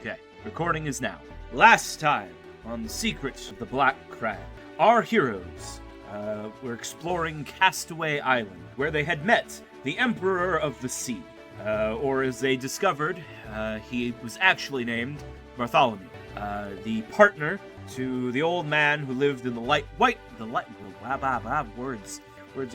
Okay, recording is now. Last time on The Secret of the Black Crag, our heroes were exploring Castaway Island, where they had met the Emperor of the Sea. Or as they discovered, he was actually named Bartholomew, the partner to the old man who lived in the words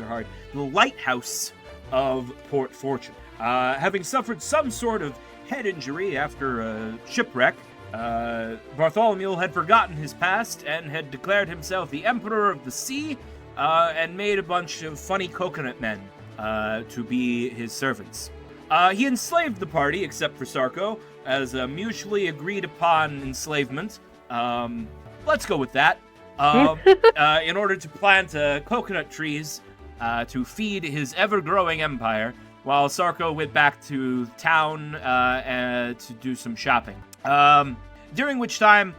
are hard. The lighthouse of Port Fortune. Having suffered some sort of head injury after a shipwreck, Bartholomew had forgotten his past and had declared himself the Emperor of the Sea, and made a bunch of funny coconut men to be his servants. He enslaved the party, except for Sarko, as a mutually agreed upon enslavement. Let's go with that. In order to plant coconut trees to feed his ever-growing empire, while Sarko went back to town to do some shopping. During which time,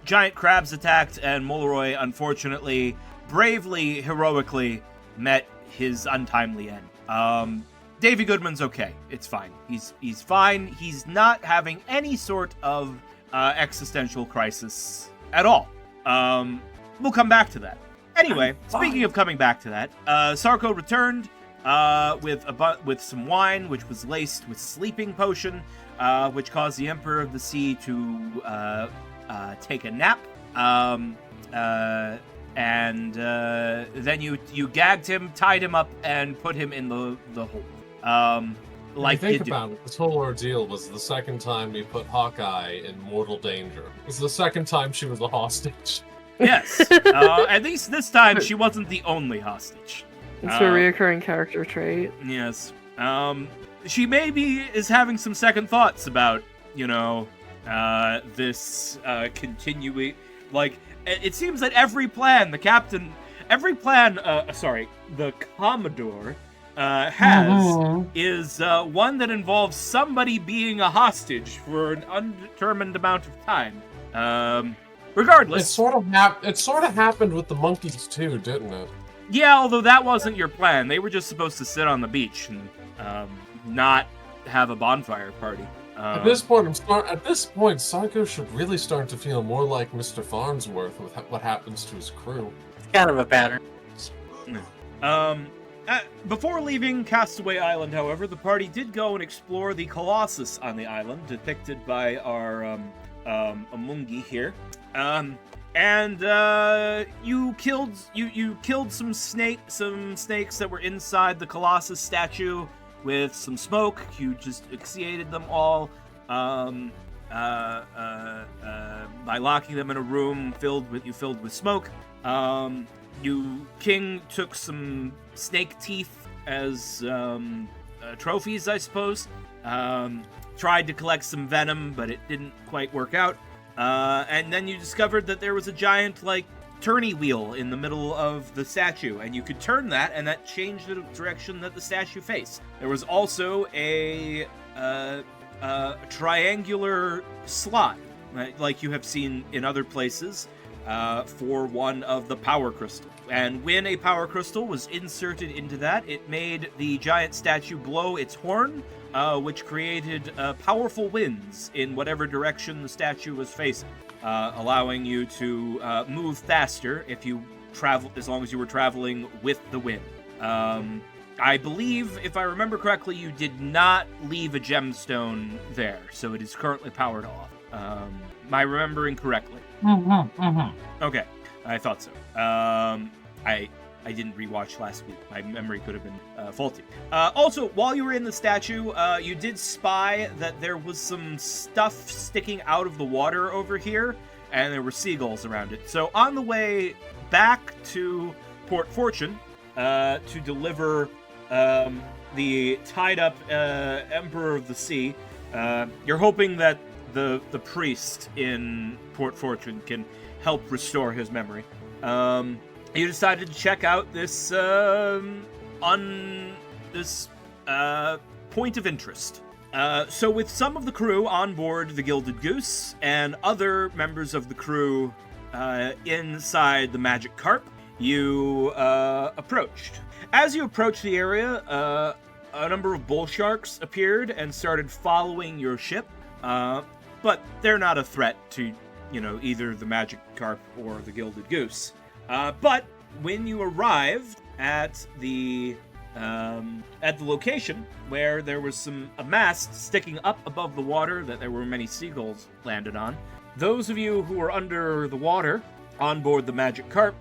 giant crabs attacked, and Molroy, unfortunately, bravely, heroically, met his untimely end. Davy Goodman's okay. It's fine. He's fine. He's not having any sort of existential crisis at all. We'll come back to that. Anyway, speaking of coming back to that, Sarko returned with some wine, which was laced with sleeping potion, which caused the Emperor of the Sea to take a nap. And then you gagged him, tied him up, and put him in the hole. Like think about it, this whole ordeal was the second time we put Hawkeye in mortal danger. It was the second time she was a hostage. Yes. At least this time she wasn't the only hostage. It's a reoccurring character trait. Yes. She maybe is having some second thoughts about, this continuing. Like, it seems that the Commodore has is one that involves somebody being a hostage for an undetermined amount of time. Regardless, it sort of happened with the monkeys too, didn't it? Yeah, although that wasn't your plan. They were just supposed to sit on the beach and not have a bonfire party. At this point, Psycho should really start to feel more like Mr. Farnsworth with what happens to his crew. It's kind of a pattern. Before leaving Castaway Island, however, the party did go and explore the Colossus on the island, depicted by our Amungi here. And you killed some snakes that were inside the Colossus statue with some smoke. You just expiated them all by locking them in a room filled with smoke. King took some snake teeth as trophies, I suppose. Tried to collect some venom, but it didn't quite work out. And then you discovered that there was a giant, tourney wheel in the middle of the statue, and you could turn that, and that changed the direction that the statue faced. There was also a triangular slot, like you have seen in other places, for one of the power crystals. And when a power crystal was inserted into that, it made the giant statue blow its horn, which created powerful winds in whatever direction the statue was facing, allowing you to move faster as long as you were traveling with the wind. I believe, if I remember correctly, you did not leave a gemstone there, so it is currently powered off. Am I remembering correctly? Okay, I thought so. I didn't rewatch last week. My memory could have been faulty. Also, while you were in the statue, you did spy that there was some stuff sticking out of the water over here, and there were seagulls around it. So on the way back to Port Fortune to deliver the tied-up Emperor of the Sea, you're hoping that the priest in Port Fortune can help restore his memory. You decided to check out this point of interest. So with some of the crew on board the Gilded Goose and other members of the crew inside the Magic Carp, you approached. As you approached the area, a number of bull sharks appeared and started following your ship. but they're not a threat to, either the Magic Carp or the Gilded Goose. But when you arrived at the location where there was a mast sticking up above the water that there were many seagulls landed on, those of you who were under the water on board the Magic Carp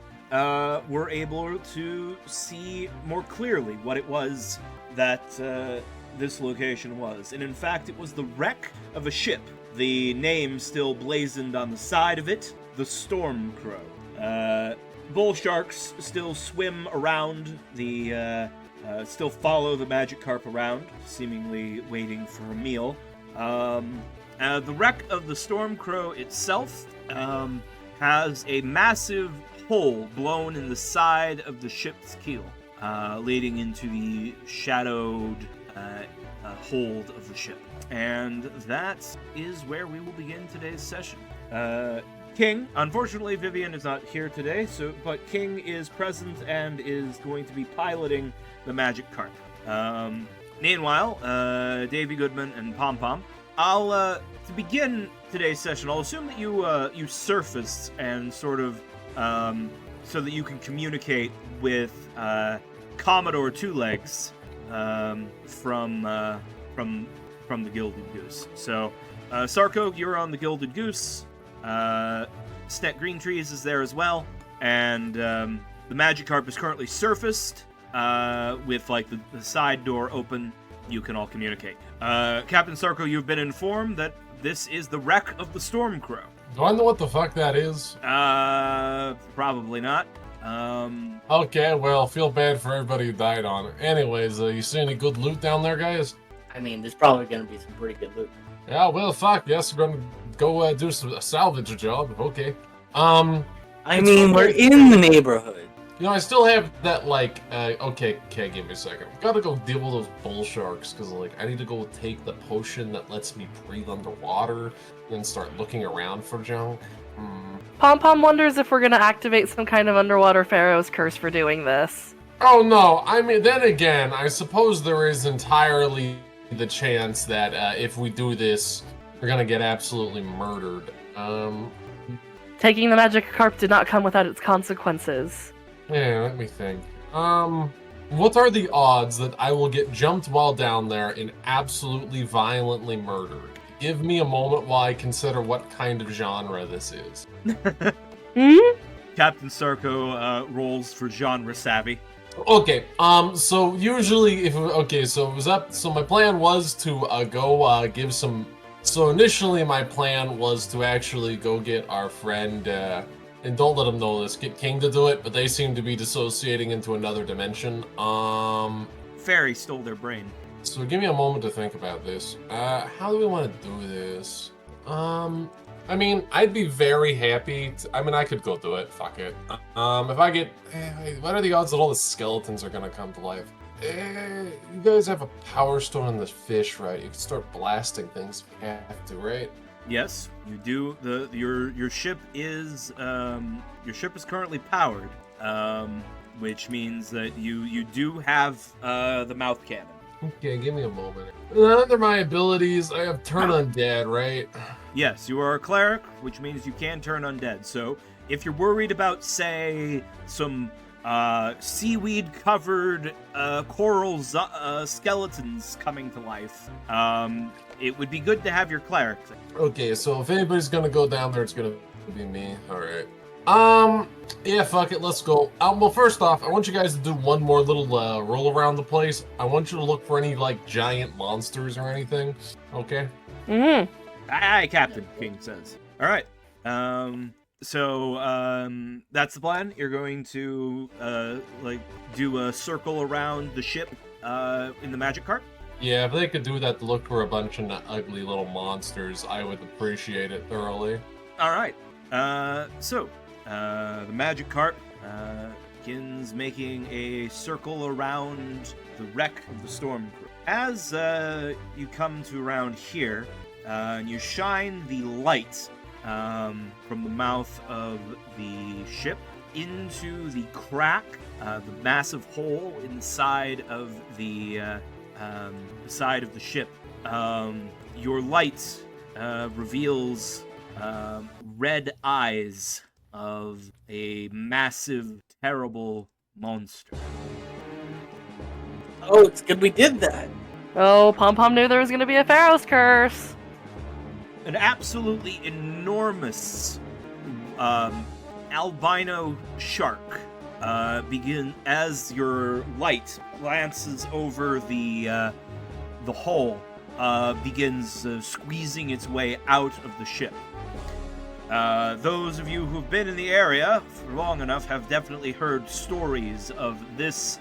were able to see more clearly what it was that this location was. And in fact, it was the wreck of a ship. The name still blazoned on the side of it, the Storm Crow. Bull sharks still swim around still follow the Magic Carp around, seemingly waiting for a meal. The wreck of the Storm Crow itself has a massive hole blown in the side of the ship's keel, leading into the shadowed hold of the ship. And that is where we will begin today's session. King, unfortunately Vivian is not here today, but King is present and is going to be piloting the Magic Carp. Meanwhile, Davy Goodman and Pom Pom, to begin today's session, I'll assume that you surfaced and sort of so that you can communicate with Commodore Two Legs from the Gilded Goose. So, Sarko, you're on the Gilded Goose. Snet Green Trees is there as well, and the Magic Carp is currently surfaced with the side door open. You can all communicate. Captain Sarko, you've been informed that this is the wreck of the Storm Crow. Do I know what the fuck that is? Probably not. Okay, well, feel bad for everybody who died on it. Anyways, you see any good loot down there, guys? I mean, there's probably gonna be some pretty good loot. Yeah, well, fuck, yes, we're gonna go do a salvage job, okay. I mean, we're in the neighborhood. I still have that, okay, give me a second. I've gotta go deal with those bull sharks, because, I need to go take the potion that lets me breathe underwater, and start looking around for junk. Pom Pom wonders if we're gonna activate some kind of underwater pharaoh's curse for doing this. Oh, no, I mean, then again, I suppose there is entirely the chance that if we do this, we're gonna get absolutely murdered. Taking the Magic Carp did not come without its consequences. Yeah, let me think. What are the odds that I will get jumped while down there and absolutely violently murdered? Give me a moment while I consider what kind of genre this is. Captain Sarko rolls for genre savvy. Okay, so usually so it was up, so my plan was to go give some, so initially my plan was to actually go get our friend, and don't let them know this, get King to do it, but they seem to be dissociating into another dimension. Fairy stole their brain. So give me a moment to think about this. How do we want to do this? I mean, I'd be very happy I could go do it, fuck it. If I get, what are the odds that all the skeletons are gonna come to life? You guys have a power stone on this fish, right? You can start blasting things if you have to, right? Yes, you do. Your ship is currently powered, which means that you do have the mouth cannon. Okay, give me a moment. Under my abilities, I have turn undead, right? Yes, you are a cleric, which means you can turn undead. So if you're worried about, say, some seaweed-covered coral skeletons coming to life, it would be good to have your cleric. Okay, so if anybody's gonna go down there, it's gonna be me. Alright. Yeah, fuck it, let's go. Well, first off, I want you guys to do one more little roll around the place. I want you to look for any, giant monsters or anything. Okay? Mm-hmm. Aye, Captain, King says. Alright. So that's the plan. You're going to, do a circle around the ship in the Magic Carp? Yeah, if they could do that to look for a bunch of ugly little monsters, I would appreciate it thoroughly. Alright. So, the Magic Carp begins making a circle around the wreck of the Storm Crow. As you come to around here, and you shine the light from the mouth of the ship into the crack, the massive hole inside of the side of the ship. Your light reveals red eyes of a massive, terrible monster. Oh, it's good we did that. Oh, Pom Pom knew there was going to be a Pharaoh's curse. An absolutely enormous albino shark as your light glances over the hole, begins squeezing its way out of the ship. Those of you who've been in the area for long enough have definitely heard stories of this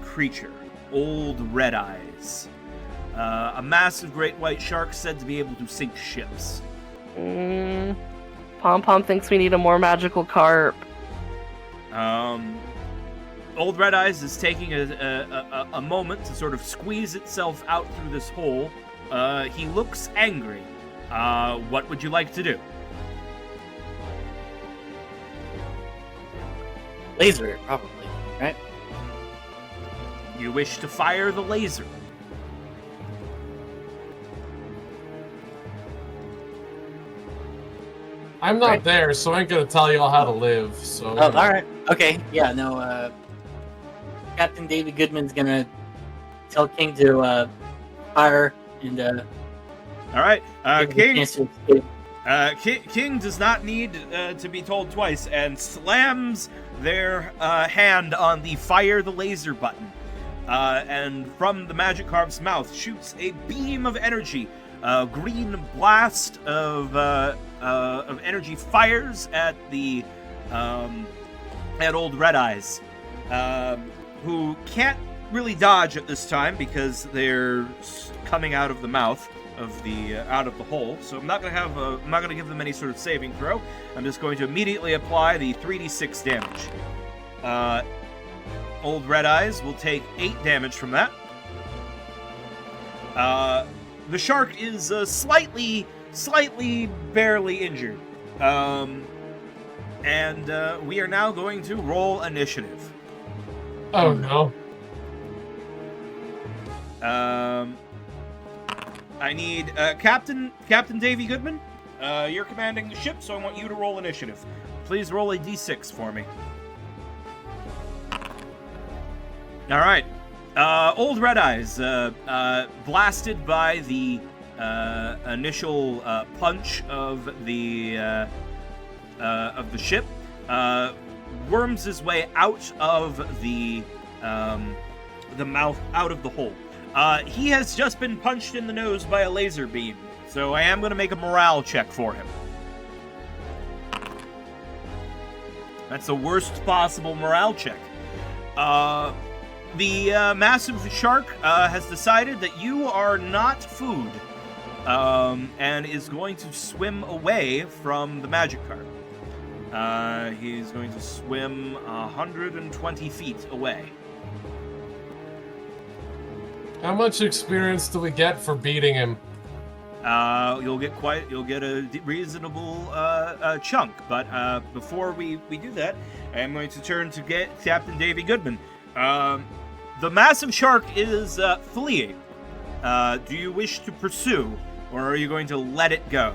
creature, Old Red Eyes. A massive great white shark said to be able to sink ships. Pom Pom thinks we need a more magical carp. Old Red Eyes is taking a moment to sort of squeeze itself out through this hole. He looks angry. What would you like to do? Laser, probably, right? You wish to fire the laser. I'm not there, so I ain't gonna tell y'all how to live. So. Oh, all right. Okay. Yeah. No. Captain David Goodman's gonna tell King to fire and. All right. King. King does not need to be told twice, and slams their hand on the fire the laser button. And from the magic carp's mouth shoots a beam of energy. A green blast of energy fires at the at Old Red Eyes, who can't really dodge at this time because they're coming out of the mouth of the out of the hole. So I'm not gonna give them any sort of saving throw. I'm just going to immediately apply the 3d6 damage. Old Red Eyes will take 8 damage from that. The shark is slightly, barely injured. And we are now going to roll initiative. Oh no. I need Captain Davy Goodman. You're commanding the ship, so I want you to roll initiative. Please roll a d6 for me. All right. Old Red Eyes, blasted by the initial punch of the ship, worms his way out of the mouth, out of the hole. He has just been punched in the nose by a laser beam, so I am going to make a morale check for him. That's the worst possible morale check. The massive shark has decided that you are not food, and is going to swim away from the magic carp. He's going to swim 120 feet away. How much experience do we get for beating him? You'll get a reasonable chunk, but before we do that, I am going to turn to get Captain Davy Goodman. The massive shark is fleeing. Do you wish to pursue, or are you going to let it go?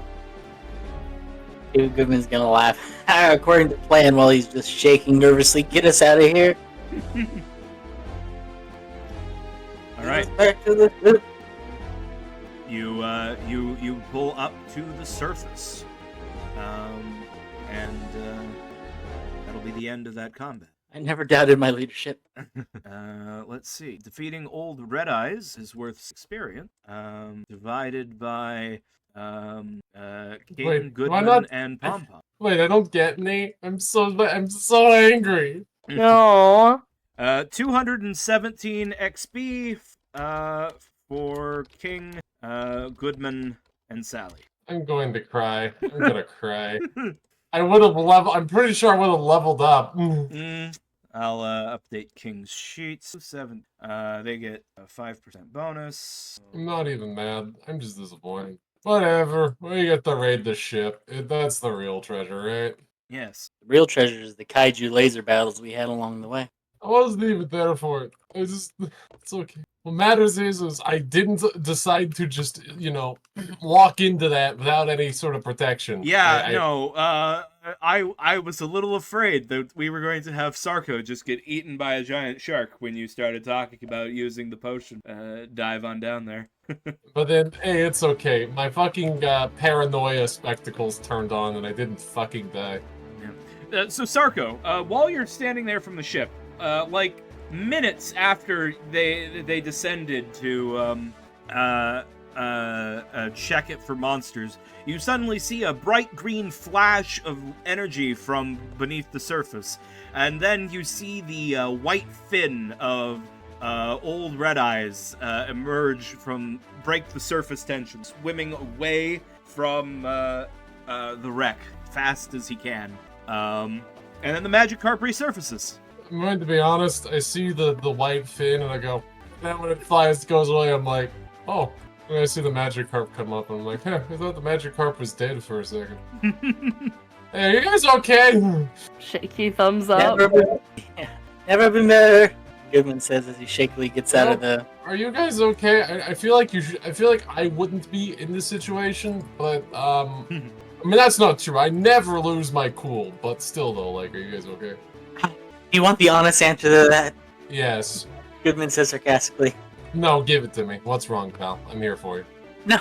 David Goodman's gonna laugh. According to plan, while he's just shaking nervously. Get us out of here. All right. Back to the ship. You pull up to the surface, and that'll be the end of that combat. I never doubted my leadership. Let's see. Defeating Old Red Eyes is worth experience. Divided by King, Goodman, and Pom Pom. Wait, I don't get any. I'm so angry. No. 217 XP for King, Goodman, and Sally. I'm going to cry. I'm gonna cry. I would have I'm pretty sure I would have leveled up. I'll update King's sheets. They get a 5% bonus. I'm not even mad. I'm just disappointed. Whatever. We get to raid the ship. That's the real treasure, right? Yes. The real treasure is the kaiju laser battles we had along the way. I wasn't even there for it. It's okay. What matters is I didn't decide to just, walk into that without any sort of protection. Yeah, no, I was a little afraid that we were going to have Sarko just get eaten by a giant shark when you started talking about using the potion. Dive on down there. But then, hey, it's okay. My fucking paranoia spectacles turned on and I didn't fucking die. Yeah. So Sarko, while you're standing there from the ship, like minutes after they descended to check it for monsters, you suddenly see a bright green flash of energy from beneath the surface, and then you see the white fin of old Red Eyes break the surface tension, swimming away from the wreck fast as he can. And then the magic carp resurfaces. I'm going to be honest, I see the white fin and I go, then when it goes away, I'm like, oh. And I see the magic carp come up and I'm like, I thought the magic carp was dead for a second. Hey, are you guys okay? Shaky thumbs up. Never been better, Goodman says as he shakily gets out of the... Are you guys okay? I feel like I feel like I wouldn't be in this situation, but, I mean, that's not true. I never lose my cool, but still though, like, are you guys okay? You want the honest answer to that? Yes. Goodman says sarcastically. No, give it to me. What's wrong, pal? I'm here for you. No,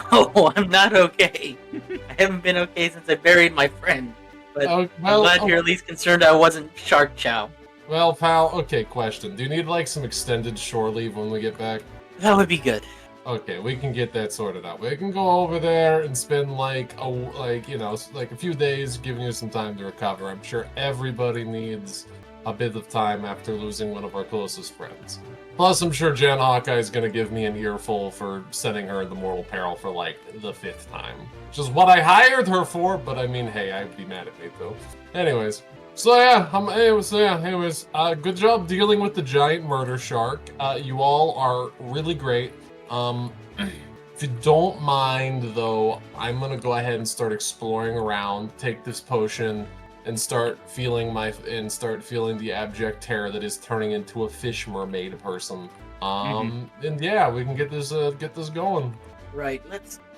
I'm not okay. I haven't been okay since I buried my friend. But I'm glad you're at least concerned I wasn't shark chow. Well, pal, okay, question. Do you need, like, some extended shore leave when we get back? That would be good. Okay, we can get that sorted out. We can go over there and spend, like a few days giving you some time to recover. I'm sure everybody needs a bit of time after losing one of our closest friends. Plus, I'm sure Jan Hawkeye is going to give me an earful for sending her into mortal peril for, like, the 5th time. Which is what I hired her for, but I mean, hey, I'd be mad at me, though. Anyways. So, yeah, good job dealing with the giant murder shark. You all are really great. If you don't mind, though, I'm going to go ahead and start exploring around, take this potion, and start feeling the abject terror that is turning into a fish mermaid person. And yeah, we can get this going. Right.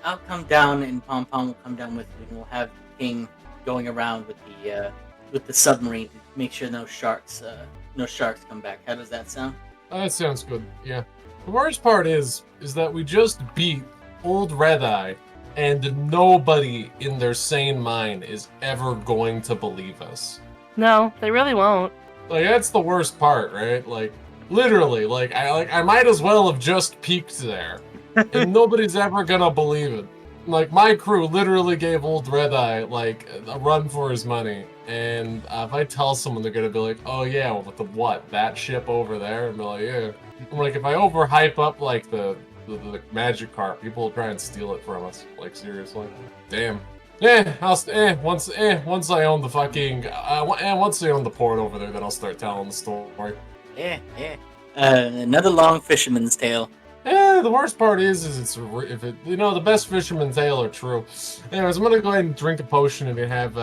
I'll come down and Pom Pom will come down with you, and we'll have King going around with the submarine to make sure no sharks come back. How does that sound? That sounds good. Yeah. The worst part is that we just beat old Red Eye. And nobody in their sane mind is ever going to believe us. No, they really won't. Like, that's the worst part, right? Like, literally, I might as well have just peeked there. And nobody's ever gonna believe it. Like, my crew literally gave old Red Eye, like, a run for his money. And if I tell someone, they're gonna be like, oh yeah, well, with the what? That ship over there? And be like, yeah. I'm like, if I overhype up, like, the magic carp, people will try and steal it from us. Like, seriously. Damn. Once I own the fucking once I own the port over there, then I'll start telling the story. Yeah. Another long fisherman's tale. The worst part is the best fisherman's tale are true. Anyways, I'm gonna go ahead and drink a potion and have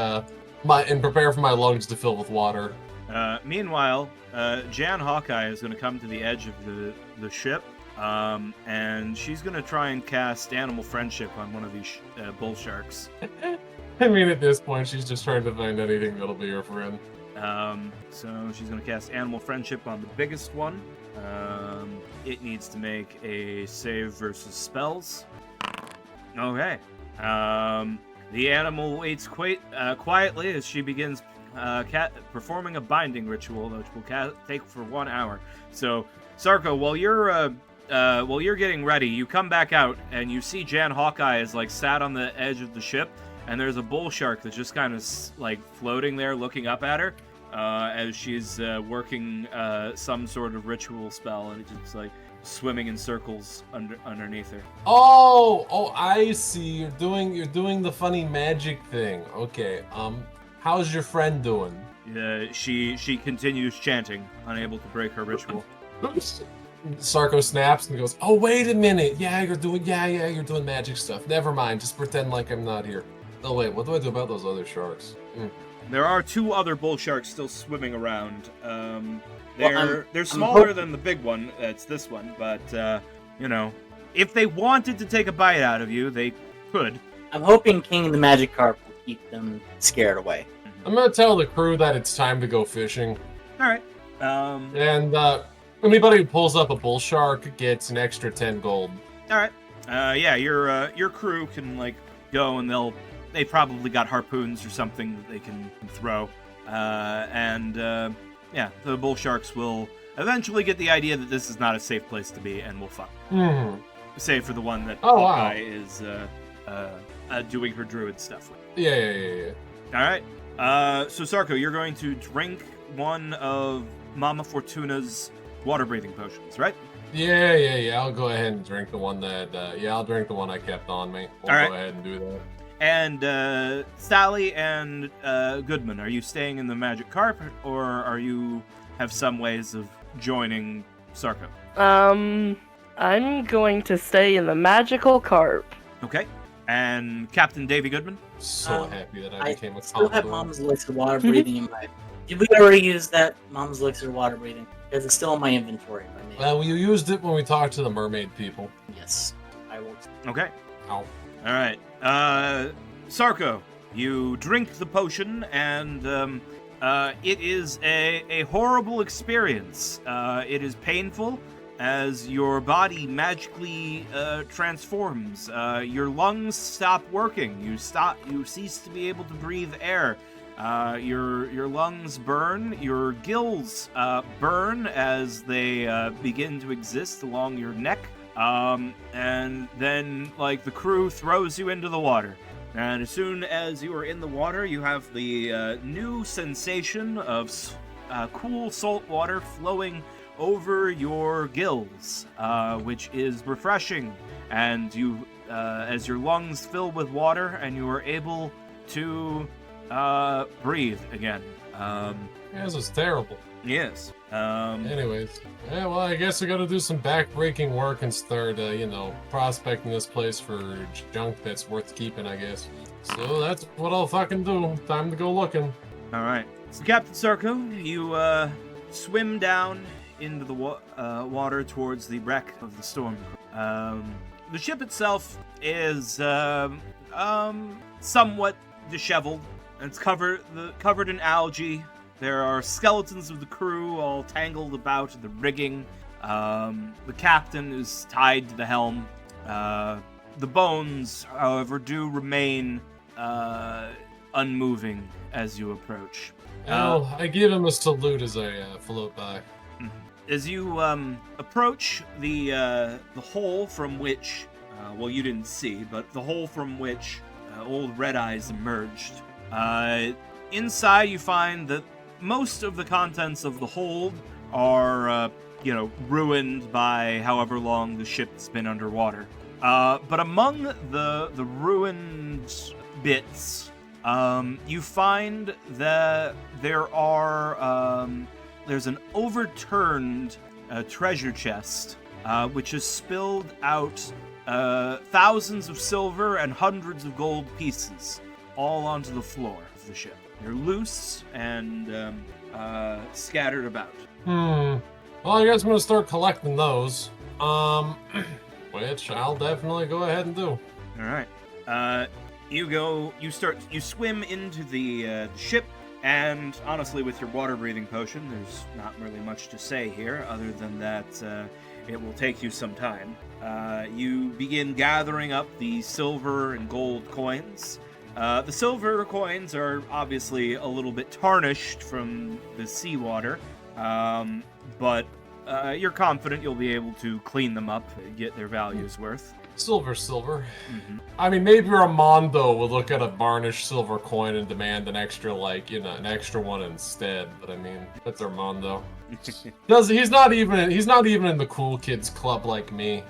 prepare for my lungs to fill with water. Meanwhile, Jan Hawkeye is gonna come to the edge of the ship. And she's gonna try and cast Animal Friendship on one of these bull sharks. I mean, at this point, she's just trying to find anything that'll be her friend. So she's gonna cast Animal Friendship on the biggest one. It needs to make a save versus spells. Okay. The animal waits quietly as she begins performing a binding ritual, which will take for 1 hour. So, Sarko, while you're getting ready, you come back out and you see Jan Hawkeye is like sat on the edge of the ship, and there's a bull shark that's just kind of like floating there, looking up at her as she's working some sort of ritual spell, and it's just like swimming in circles underneath her. Oh, I see. You're doing the funny magic thing. Okay. How's your friend doing? She continues chanting, unable to break her ritual. Sarko snaps and goes, "Oh, wait a minute. Yeah, you're doing magic stuff. Never mind. Just pretend like I'm not here." Oh wait, what do I do about those other sharks? There are 2 other bull sharks still swimming around. Well, They're smaller than the big one. That's this one, but you know, if they wanted to take a bite out of you, they could. I'm hoping King the Magikarp will keep them scared away. I'm gonna tell the crew that it's time to go fishing. All right. And anybody who pulls up a bull shark gets an extra 10 gold. All right. Yeah, your crew can like go and they probably got harpoons or something that they can throw. Yeah, the bull sharks will eventually get the idea that this is not a safe place to be and will fuck. Mm-hmm. Save for the one that Oh, wow. Hawkeye is doing her druid stuff with. Yeah. All right. So Sarko, you're going to drink one of Mama Fortuna's water-breathing potions, right? Yeah. I'll go ahead and drink the one that. I'll drink the one I kept on me. We'll All right. go ahead and do that. And Sally and Goodman, are you staying in the magic carp, or are you have some ways of joining Sarko? I'm going to stay in the magical carp. Okay. And Captain Davy Goodman? So happy that I became a still have Commodore. Mom's Elixir water breathing in my. Did we already use that Mom's Elixir water breathing? Because it's still in my inventory. Well, you used it when we talked to the mermaid people. Yes, I will. Okay. Ow. All right. Sarko, you drink the potion, and it is a horrible experience. It is painful as your body magically transforms. Your lungs stop working. You cease to be able to breathe air. Your lungs burn. Your gills burn as they begin to exist along your neck. And then, like, the crew throws you into the water. And as soon as you are in the water, you have the new sensation of cool salt water flowing over your gills, which is refreshing. And you, as your lungs fill with water, and you are able to breathe again. This is terrible. Yes. Anyways, yeah, well, I guess we gotta do some backbreaking work and start, prospecting this place for junk that's worth keeping, I guess. So that's what I'll fucking do. Time to go looking. All right. So, Captain Sarko, you swim down into the water towards the wreck of the storm. The ship itself is somewhat disheveled. It's covered in algae. There are skeletons of the crew all tangled about the rigging. The captain is tied to the helm. The bones, however, do remain unmoving as you approach. Well, I give him a salute as I float by. As you approach the hole from which, you didn't see, but the hole from which old Red Eyes emerged, inside you find that most of the contents of the hold are, ruined by however long the ship's been underwater. But among the ruined bits, you find that there's an overturned treasure chest, which has spilled out thousands of silver and hundreds of gold pieces all onto the floor of the ship. They're loose and scattered about. Well, I guess I'm gonna start collecting those. Which I'll definitely go ahead and do. All right. You swim into the ship, and honestly, with your water-breathing potion, there's not really much to say here, other than that it will take you some time. You begin gathering up the silver and gold coins. The silver coins are obviously a little bit tarnished from the seawater, but you're confident you'll be able to clean them up and get their values worth. Silver. Mm-hmm. I mean, maybe Armando would look at a varnished silver coin and demand an extra, an extra one instead. But I mean, that's Armando. He's not even in the cool kids club like me.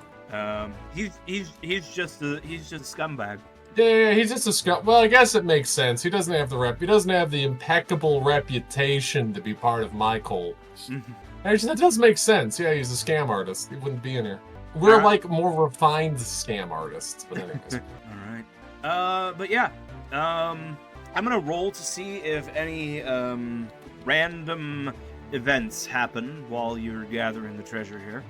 He's just a scumbag. Yeah, he's just a scum. Well, I guess it makes sense. He doesn't have the impeccable reputation to be part of my cult. Actually, that does make sense. Yeah, he's a scam artist. He wouldn't be in here. We're like more refined scam artists. But anyways. All right. But yeah, I'm gonna roll to see if any random events happen while you're gathering the treasure here.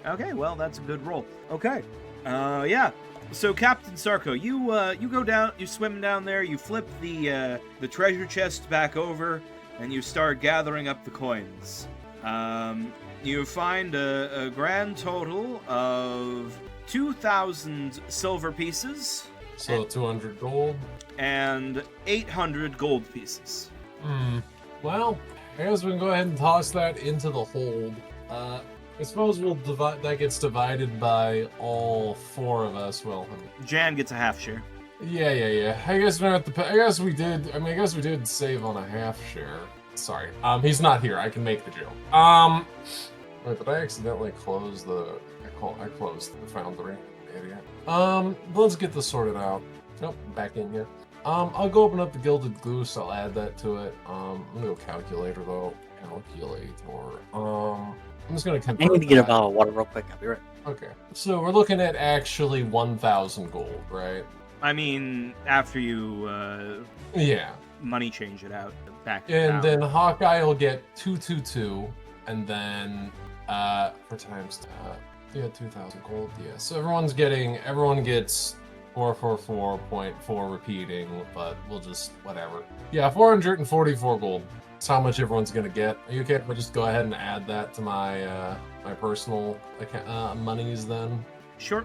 Okay, well that's a good roll. Okay, yeah. So Captain Sarko, you go down, you swim down there, you flip the treasure chest back over, and you start gathering up the coins. You find a grand total of 2,000 silver pieces. So 200 gold. And 800 gold pieces. Well, I guess we can go ahead and toss that into the hold. I suppose we'll divide. That gets divided by all 4 of us. Well, Jan gets a half share. Yeah. I guess we're at the. I guess we did. I mean, I guess we did save on a half share. Sorry. He's not here. I can make the joke. Wait, did I accidentally close the? I closed the foundry. Idiot. Let's get this sorted out. Nope, back in here. I'll go open up the Gilded Goose. I'll add that to it. I'm gonna go calculator though. Calculator. I'm just gonna. I need to get a bottle of water real quick. I'll be right. Okay. So we're looking at actually 1,000 gold, right? I mean, after you Yeah. money change it out back. And then Hawkeye will get 222, and then for times 2,000 gold. Yeah. So everyone gets 444.4 repeating, but we'll just whatever. Yeah, 444 gold. That's how much everyone's gonna get. Are you okay if I just go ahead and add that to my my personal monies then? Sure.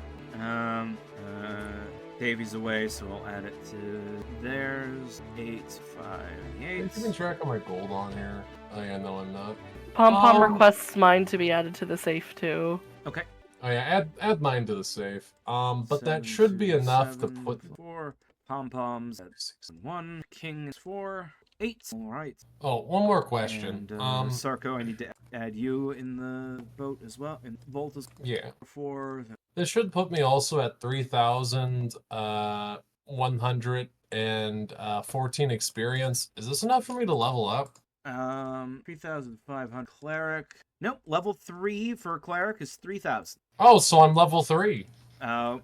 Davy's away, so I'll add it to theirs. 858. Are you keeping track of my gold on here? Oh yeah, no, I'm not. Pom Pom requests mine to be added to the safe too. Okay. Oh yeah, add mine to the safe. But that should be enough to put 4 pom poms at 6 and 1. King is 4. 8. All right. Oh, one more question. And, Sarko, I need to add you in the boat as well. In the vault as well. Yeah. For This should put me also at 3,114 experience. Is this enough for me to level up? 3,500 cleric. Nope, level 3 for cleric is 3,000. Oh, so I'm level 3.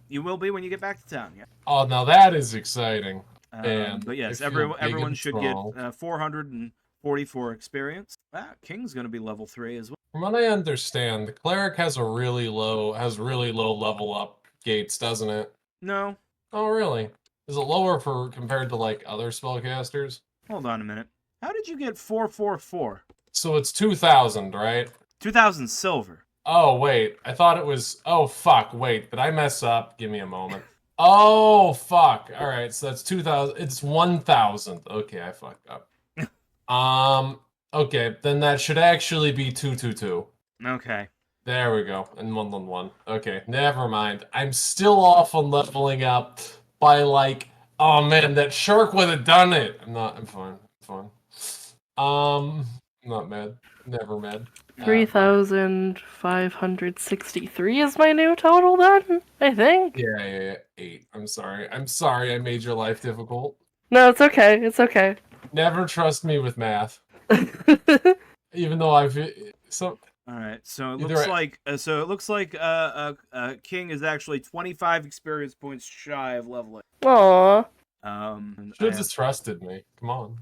You will be when you get back to town, yeah. Oh, now that is exciting. And but yes, I feel big everyone and should strong. get 444 experience. King's going to be level 3 as well. From what I understand, the cleric has really low level up gates, doesn't it? No. Oh, really? Is it lower compared to like other spellcasters? Hold on a minute. How did you get 444? So it's 2,000, right? 2,000 silver. Oh, wait. I thought it was... Oh, fuck. Wait. Did I mess up? Give me a moment. Oh, fuck. All right. So that's 2,000. It's 1,000. Okay, I fucked up. Okay. Then that should actually be 222. Okay. There we go. And 111. Okay. Never mind. I'm still off on leveling up by like... Oh, man. That shark would have done it. I'm fine. Not mad. Never mad. 3,563 is my new total then, I think. Yeah. 8. I'm sorry I made your life difficult. No, it's okay. It's okay. Never trust me with math. Even though I've... So... Alright, so it looks like King is actually 25 experience points shy of leveling. Aww. Should have just trusted me. Come on.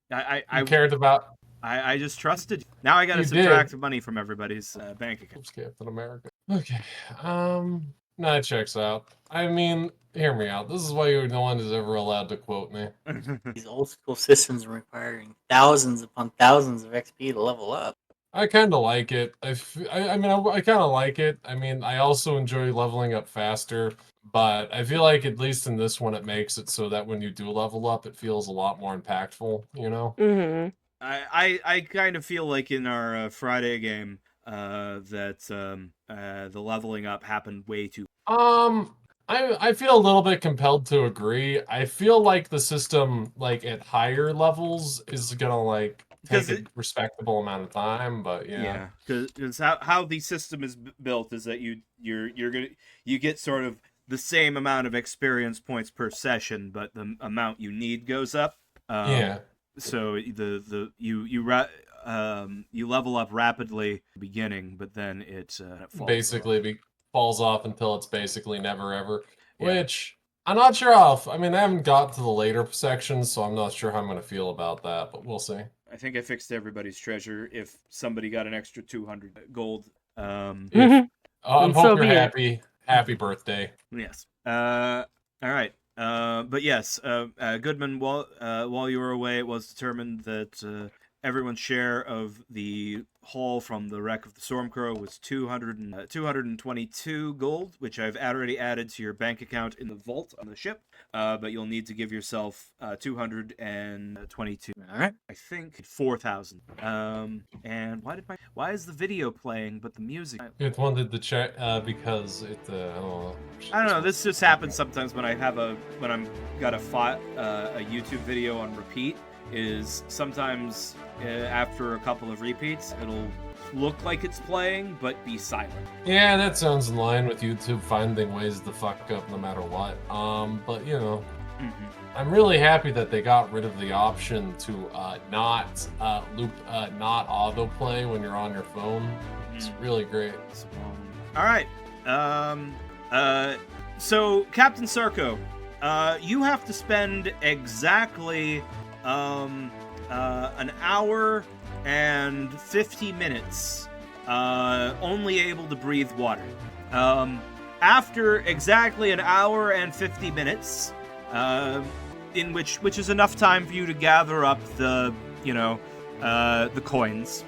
I cared about... I just trusted you. Now I gotta You subtract did. money from everybody's bank account. Oops, Captain America. Okay. No, it checks out. I mean, hear me out. This is why you're no one is ever allowed to quote me. These old school systems are requiring thousands upon thousands of XP to level up. I kind of like it. I kind of like it. I mean, I also enjoy leveling up faster, but I feel like at least in this one, it makes it so that when you do level up, it feels a lot more impactful, you know? Mm-hmm. I kind of feel like in our Friday game that the leveling up happened way too. I feel a little bit compelled to agree. I feel like the system, like at higher levels, is gonna like take a respectable amount of time, but yeah. Because how the system is built is that you get sort of the same amount of experience points per session, but the amount you need goes up. Yeah. So you level up rapidly at the beginning, but then it falls basically falls off until it's basically never ever. Yeah. Which I'm not sure how. I mean, I haven't got to the later sections, so I'm not sure how I'm gonna feel about that. But we'll see. I think I fixed everybody's treasure. If somebody got an extra 200 gold, I'm And hope so you're be it. happy. Happy birthday. yes. All right. But yes, Goodman. While you were away, it was determined that everyone's share of the haul from the wreck of the Stormcrow was 222 gold, which I've already added to your bank account in the vault on the ship. But you'll need to give yourself 222. All right. I think 4,000. And why is the video playing but the music? It wanted to check because it. I don't know. This just happens sometimes when I'm got a YouTube video on repeat. Is sometimes after a couple of repeats, it'll look like it's playing but be silent. Yeah, that sounds in line with YouTube finding ways to fuck up no matter what. But you know, I'm really happy that they got rid of the option to not autoplay when you're on your phone. It's really great. All right. So Captain Sarko, you have to spend exactly an hour and 50 minutes only able to breathe water. After exactly an hour and 50 minutes, which is enough time for you to gather up the coins,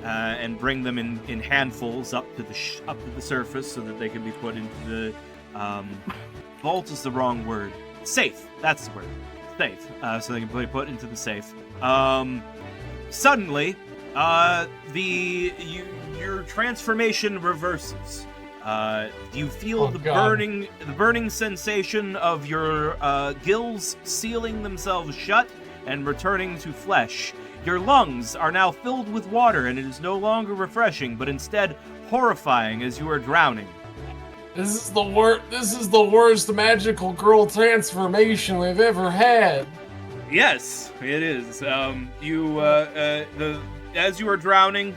and bring them in handfuls up to the surface so that they can be put into the vault is the wrong word. Safe. That's the word. Safe. So they can be put into the safe. Suddenly, your transformation reverses. You feel the burning sensation of your gills sealing themselves shut and returning to flesh. Your lungs are now filled with water, and it is no longer refreshing, but instead horrifying as you are drowning. This is the worst magical girl transformation we've ever had. Yes, it is. As you are drowning,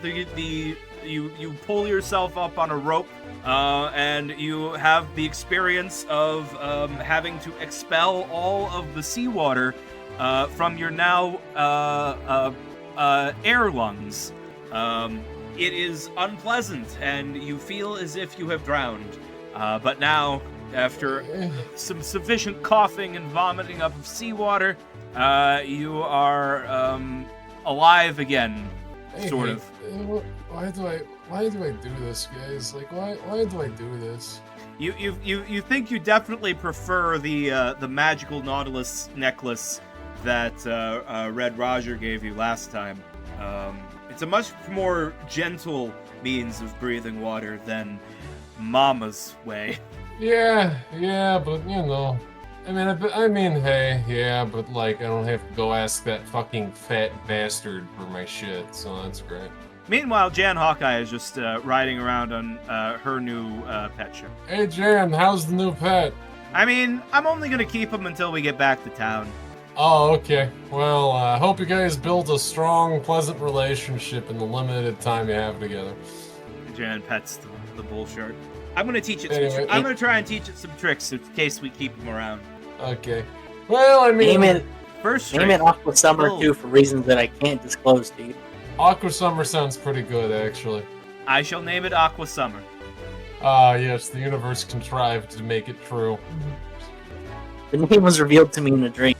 you pull yourself up on a rope, and you have the experience of having to expel all of the seawater from your now air lungs. It is unpleasant, and you feel as if you have drowned. But now, after some sufficient coughing and vomiting up of seawater, you are alive again, sort of. Why do I do this, guys? Like, why do I do this? You think you definitely prefer the magical Nautilus necklace that Red Roger gave you last time. It's a much more gentle means of breathing water than Mama's way. Yeah, but you know, hey, but like, I don't have to go ask that fucking fat bastard for my shit, so that's great. Meanwhile, Jan Hawkeye is just riding around on her new pet ship. Hey Jan, how's the new pet? I mean, I'm only gonna keep him until we get back to town. Oh, okay. Well, I hope you guys build a strong, pleasant relationship in the limited time you have together. Jan pets the bull shark. I'm gonna teach it. Anyway, I'm gonna try and teach it some tricks in case we keep him around. Okay. Well, I mean, Name it Aqua Summer Oh. too, for reasons that I can't disclose to you. Aqua Summer sounds pretty good, actually. I shall name it Aqua Summer. Yes, the universe contrived to make it true. The name was revealed to me in a dream.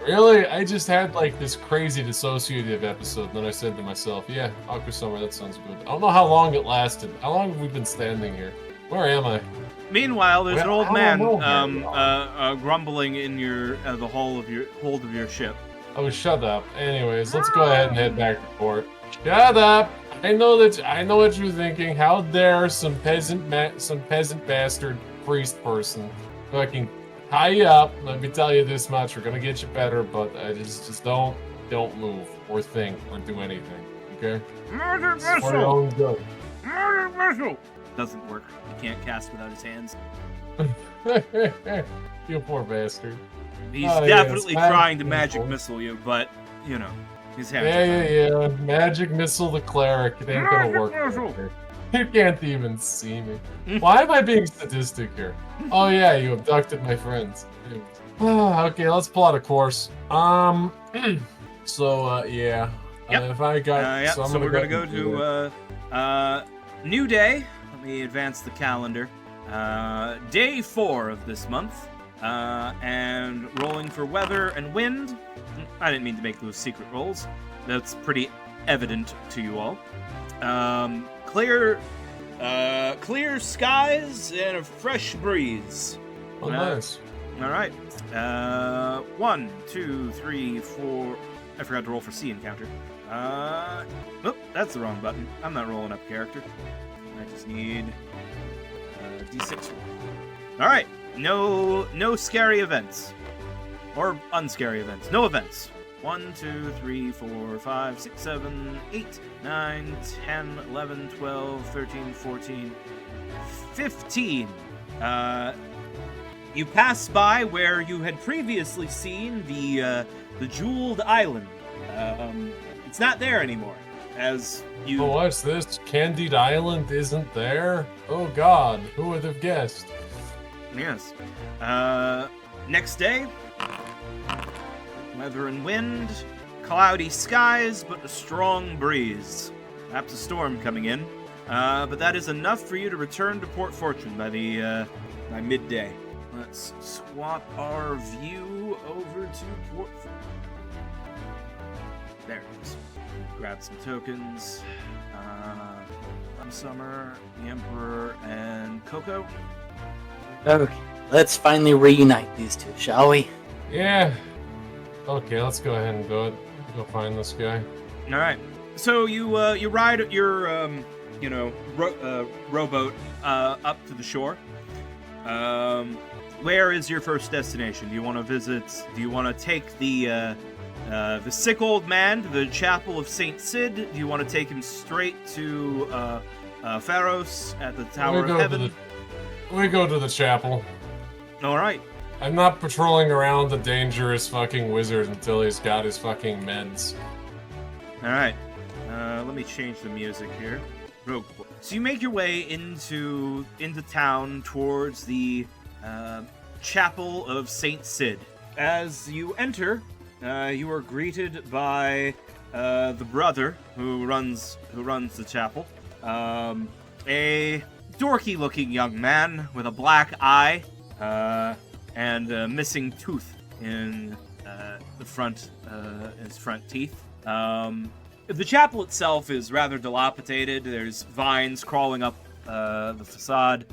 Really? I just had like this crazy dissociative episode, and then I said to myself, yeah, Aqua Summer, that sounds good. I don't know how long it lasted. How long have we been standing here? Where am I? Meanwhile, there's an Well, old I man don't know. grumbling in the hold of your ship. Oh, shut up. Anyways, let's go ahead and head back to port. Shut up! I know what you're thinking. How dare some peasant bastard priest person fucking tie you up. Let me tell you this much: we're gonna get you better, but just don't move or think or do anything. Okay? Magic It's for your own good. Magic missile! Doesn't work. He can't cast without his hands. You poor bastard. He's Oh, definitely yes, trying to magic magic missile you, but his hands. Yeah. Magic missile the cleric. It ain't gonna Magic work. missile. You can't even see me. Why am I being sadistic here? Oh yeah, you abducted my friends. Okay, let's plot a course. So yeah. Yep. If I got, Yep. So we're gonna go and do it. to new day. Let me advance the calendar. Day 4 of this month. And rolling for weather and wind. I didn't mean to make those secret rolls. That's pretty evident to you all. Clear skies and a fresh breeze. Oh, nice. All right. 1, 2, 3, 4. I forgot to roll for sea encounter. Nope, that's the wrong button. I'm not rolling up character. I just need D6 roll. All right. No scary events. Or unscary events. No events. 1, 2, 3, 4, 5, 6, 7, 8, 9, 10, 11, 12, 13, 14, 15. You pass by where you had previously seen the jeweled island. It's not there anymore. As you... Oh, what's this? Candied Island isn't there? Oh god, who would have guessed? Yes. Next day, weather and wind, cloudy skies, but a strong breeze. Perhaps a storm coming in. But that is enough for you to return to Port Fortune by by midday. Let's swap our view over to Port Fortune. There it is. Grab some tokens. Summer, the Emperor, and Coco. Okay, let's finally reunite these two, shall we? Yeah. Okay, let's go ahead and go find this guy. All right. So you ride your rowboat up to the shore. Where is your first destination? Do you want to visit? Do you want to take the sick old man to the chapel of Saint Sid? Do you want to take him straight to Pharos at the Tower of Heaven? We go to the chapel. All right. I'm not patrolling around the dangerous fucking wizard until he's got his fucking meds. All right. Let me change the music here. So you make your way into town towards the chapel of Saint Sid. As you enter, you are greeted by the brother who runs the chapel. A dorky-looking young man with a black eye and a missing tooth in the front, his front teeth. The chapel itself is rather dilapidated. There's vines crawling up the facade.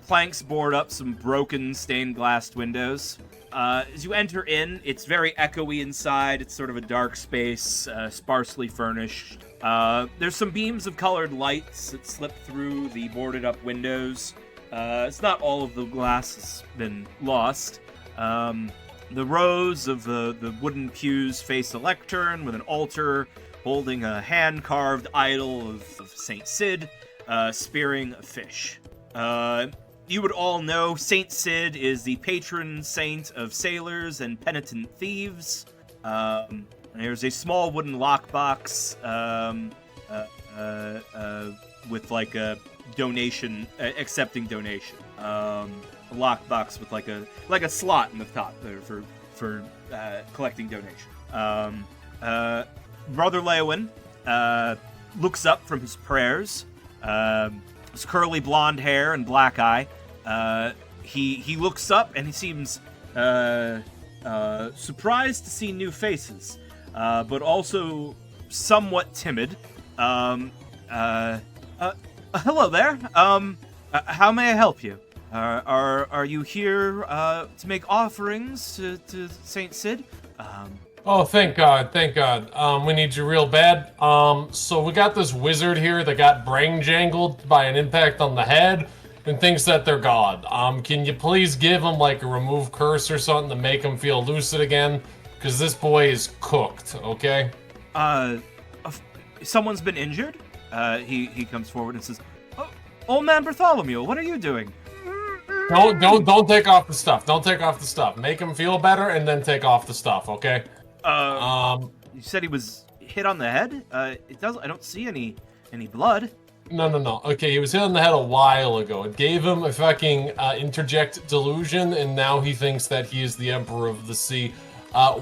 Planks board up some broken stained glass windows. As you enter in, it's very echoey inside. It's sort of a dark space, sparsely furnished. There's some beams of colored lights that slip through the boarded up windows. It's not all of the glass has been lost. The rows of the wooden pews face a lectern with an altar holding a hand-carved idol of Saint Sid, spearing a fish. You would all know Saint Sid is the patron saint of sailors and penitent thieves. There's a small wooden lockbox with like a donation, accepting donation. A lockbox with like a slot in the top there for collecting donation. Brother Leowin looks up from his prayers. His curly blonde hair and black eye. He looks up and he seems surprised to see new faces, but also somewhat timid. Hello there. How may I help you? Are you here to make offerings to Saint Sid? Oh, thank God, thank God. We need you real bad. So we got this wizard here that got brain jangled by an impact on the head and thinks that they're God. Can you please give him like a remove curse or something to make him feel lucid again? Because this boy is cooked, okay? Someone's been injured? He comes forward and says, "Oh, old man Bartholomew, what are you doing?" Don't take off the stuff. Don't take off the stuff. Make him feel better and then take off the stuff, okay? You said he was hit on the head? I don't see any blood. No. Okay, he was hit on the head a while ago. It gave him a fucking interject delusion, and now he thinks that he is the Emperor of the Sea.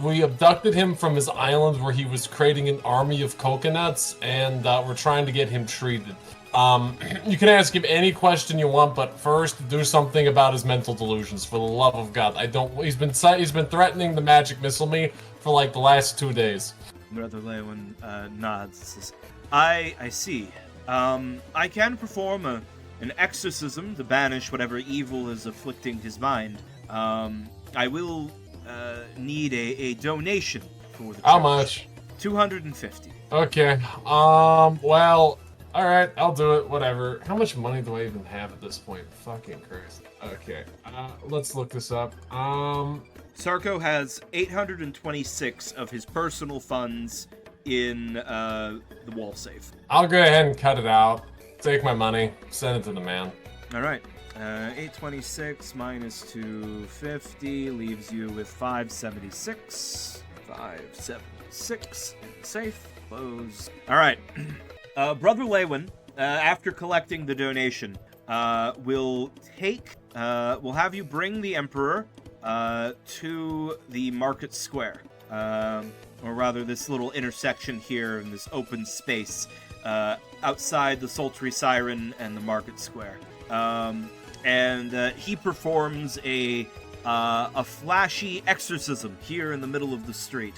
We abducted him from his island where he was creating an army of coconuts, and we're trying to get him treated. You can ask him any question you want, but first do something about his mental delusions, for the love of God. He's been threatening to magic missile me for like the last 2 days. Brother Lewin nods and says, I see. I can perform an exorcism to banish whatever evil is afflicting his mind. I will need a donation for the How church. much? 250. Okay. Well, all right, I'll do it. Whatever. How much money do I even have at this point? Fucking Christ. Okay. Let's look this up. Sarko has 826 of his personal funds in the wall safe. I'll go ahead and cut it out. Take my money. Send it to the man. All right. 826 minus 250 leaves you with 576. 576. Safe. Close. All right. Brother Lewin, after collecting the donation, will have you bring the Emperor to the market square, or rather this little intersection here in this open space outside the Sultry Siren and the market square. And he performs a flashy exorcism here in the middle of the street,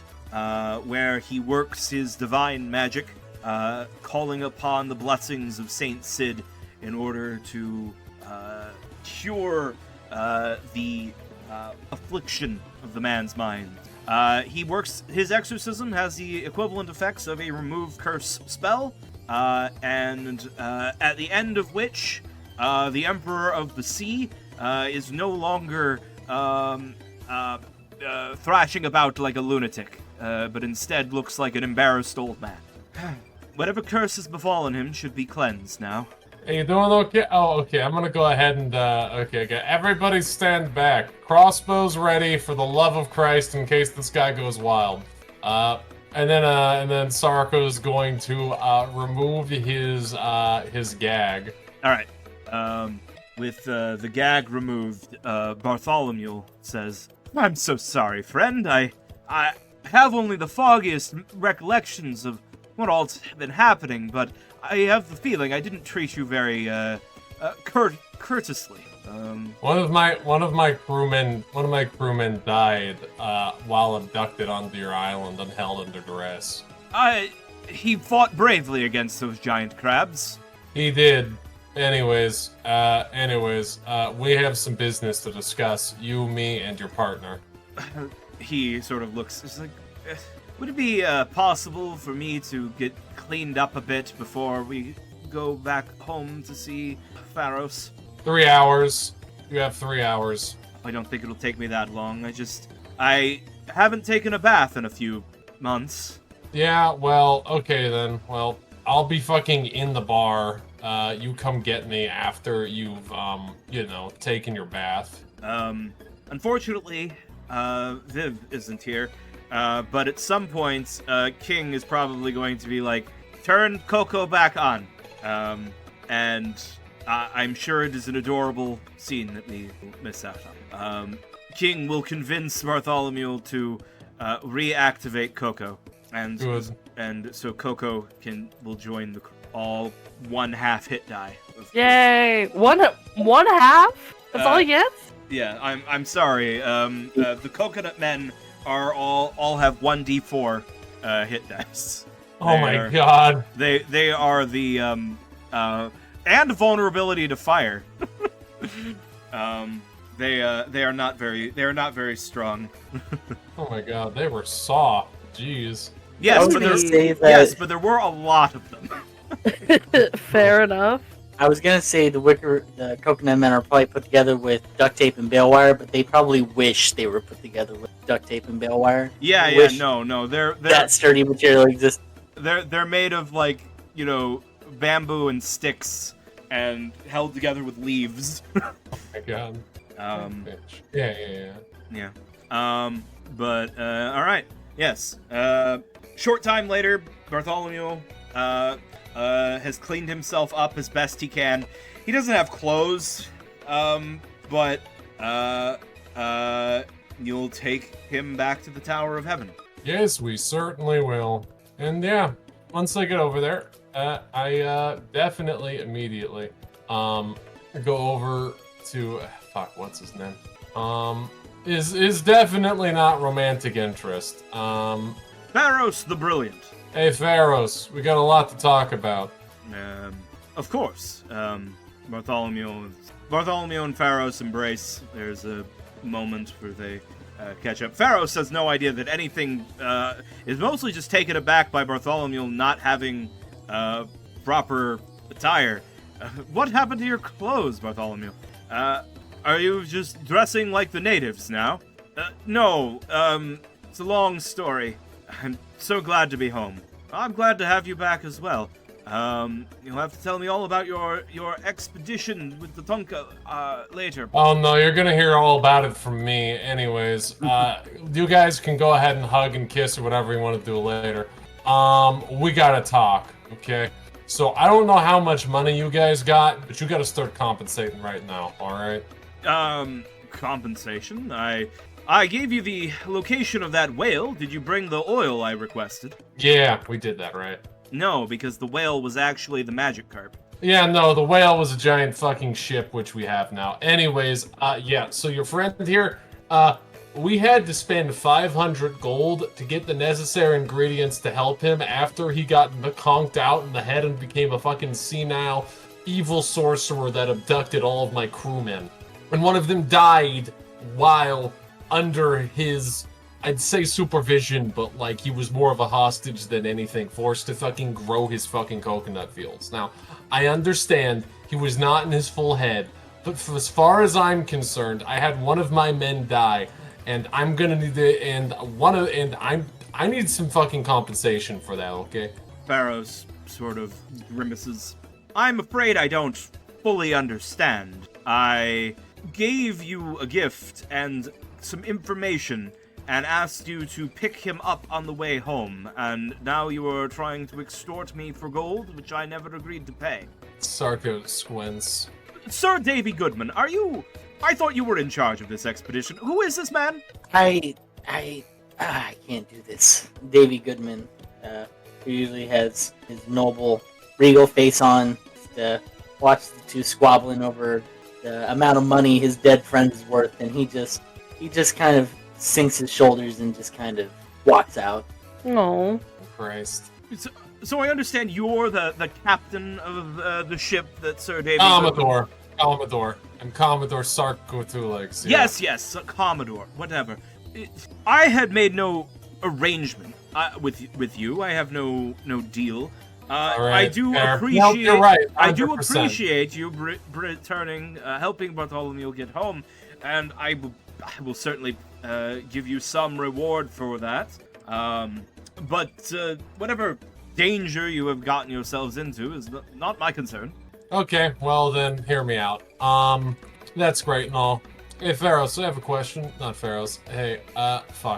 where he works his divine magic, calling upon the blessings of Saint Sid in order to cure the affliction of the man's mind. His exorcism has the equivalent effects of a remove curse spell, and at the end of which the Emperor of the Sea is no longer thrashing about like a lunatic, but instead looks like an embarrassed old man. Whatever curse has befallen him should be cleansed now. Hey, you doing okay? Oh, okay. I'm gonna go ahead and okay. Everybody stand back. Crossbows ready, for the love of Christ, in case this guy goes wild. And then Sarko is going to remove his gag. All right. With the gag removed, Bartholomew says, "I'm so sorry, friend. I have only the foggiest recollections of what all's been happening, but I have the feeling I didn't treat you very courteously." One of my crewmen died while abducted onto your island and held under duress. He fought bravely against those giant crabs. He did. Anyways, we have some business to discuss. You, me, and your partner. He sort of looks. He's like, would it be possible for me to get cleaned up a bit before we go back home to see Pharos? 3 hours. You have 3 hours. I don't think it'll take me that long. I haven't taken a bath in a few months. Yeah, well, okay then. Well, I'll be fucking in the bar. You come get me after you've, taken your bath. Unfortunately, Viv isn't here. But at some point, King is probably going to be like, turn Coco back on. And I'm sure it is an adorable scene that we will miss out on. King will convince Bartholomew to reactivate Coco. Good. And so Coco will join the all 1/2 hit die. Yay! One half? That's all he gets? Yeah, I'm sorry. The coconut men are all have 1d4 hit dice. Oh my god. They are the and vulnerability to fire. They are not very strong. Oh my god, they were soft. Jeez. Yes, but there were a lot of them. Fair enough. I was gonna say the coconut men are probably put together with duct tape and bale wire, but they probably wish they were put together with duct tape and bale wire. No, they're that sturdy material exists. They're made of bamboo and sticks and held together with leaves. Oh my god. Yeah. Yeah. But all right. Yes. Short time later, Bartholomew has cleaned himself up as best he can. He doesn't have clothes, but you'll take him back to the Tower of Heaven. Yes, we certainly will. And yeah, once I get over there, I definitely immediately go over to what's his name? Is definitely not romantic interest. Pharos the Brilliant. Hey Pharos, we got a lot to talk about. Of course. Bartholomew and Pharos embrace. There's a moment where they catch up. Pharos has no idea that anything is mostly just taken aback by Bartholomew not having proper attire. What happened to your clothes, Bartholomew? Are you just dressing like the natives now? No, it's a long story. I'm so glad to be home. I'm glad to have you back as well. You'll have to tell me all about your expedition with the Tonka later. Oh no, you're gonna hear all about it from me anyways. You guys can go ahead and hug and kiss or whatever you want to do later. We gotta talk, okay? So I don't know how much money you guys got, but you gotta start compensating right now, alright? Compensation? I gave you the location of that whale. Did you bring the oil I requested? Yeah, we did that, right? No, because the whale was actually the magic carp. Yeah, no, the whale was a giant fucking ship, which we have now. Anyways, yeah, so your friend here, we had to spend 500 gold to get the necessary ingredients to help him after he got conked out in the head and became a fucking senile, evil sorcerer that abducted all of my crewmen. And one of them died while under his, I'd say supervision, but like he was more of a hostage than anything, forced to fucking grow his fucking coconut fields. Now, I understand he was not in his full head, but for as far as I'm concerned, I had one of my men die, and I'm gonna need it, I need some fucking compensation for that, okay? Pharos sort of grimaces. I'm afraid I don't fully understand. I gave you a gift and some information and asked you to pick him up on the way home, and now you are trying to extort me for gold, which I never agreed to pay. Sarko squints. Sir Davy Goodman, are you... I thought you were in charge of this expedition. Who is this man? I can't do this. Davy Goodman, who usually has his noble, regal face on, to watch the two squabbling over the amount of money his dead friend is worth, and he just kind of sinks his shoulders and just kind of walks out. No. Christ. So I understand you're the captain of the ship that Sir Davy... Commodore. I'm Commodore Sarko Two Legs. Yeah. Yes, Commodore, whatever. I had made no arrangement with you. I have no deal. Right, I do fair. appreciate. No, you're right. 100%. I do appreciate you returning, helping Bartholomew get home, and I will certainly give you some reward for that. But whatever danger you have gotten yourselves into is not my concern. Okay, well then, hear me out. That's great and all. Hey, Pharos, I have a question. Not Pharos. Hey,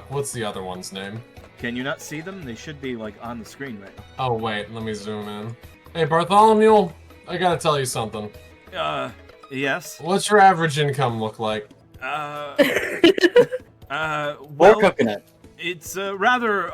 what's the other one's name? Can you not see them? They should be, like, on the screen right now. Oh, wait, let me zoom in. Hey, Bartholomew, I gotta tell you something. Yes? What's your average income look like? Or Well, coconut. it's rather,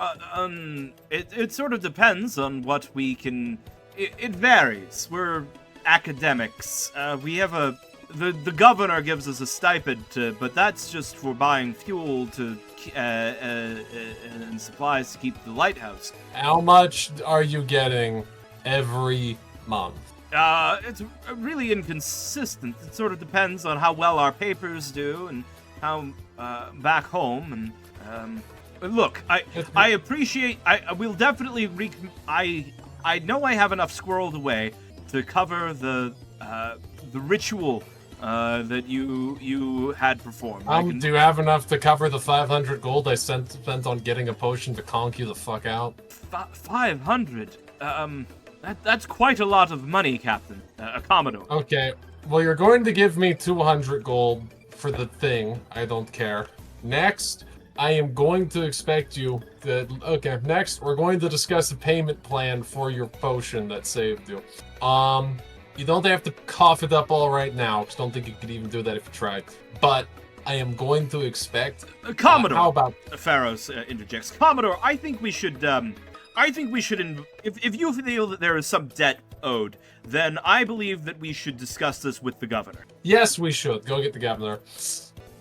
it sort of depends on what we can, it varies. We're academics. We have the governor gives us a stipend, but that's just for buying fuel to and supplies to keep the lighthouse. How much are you getting every month? It's really inconsistent. It sort of depends on how well our papers do and how back home. And look, I appreciate. I will definitely. I know I have enough squirreled away to cover the ritual that you had performed. Do you have enough to cover the 500 gold I spent on getting a potion to conk you the fuck out? 500? That's quite a lot of money, Captain. A Commodore. Okay, well you're going to give me 200 gold for the thing. I don't care. Next, I am going to expect you to... Okay, next, we're going to discuss a payment plan for your potion that saved you. You don't have to cough it up all right now, because I don't think you could even do that if you tried. But I am going to expect... Commodore! How about... Pharaohs interjects. Commodore, I think we should, if you feel that there is some debt owed, then I believe that we should discuss this with the governor. Yes, we should. Go get the governor.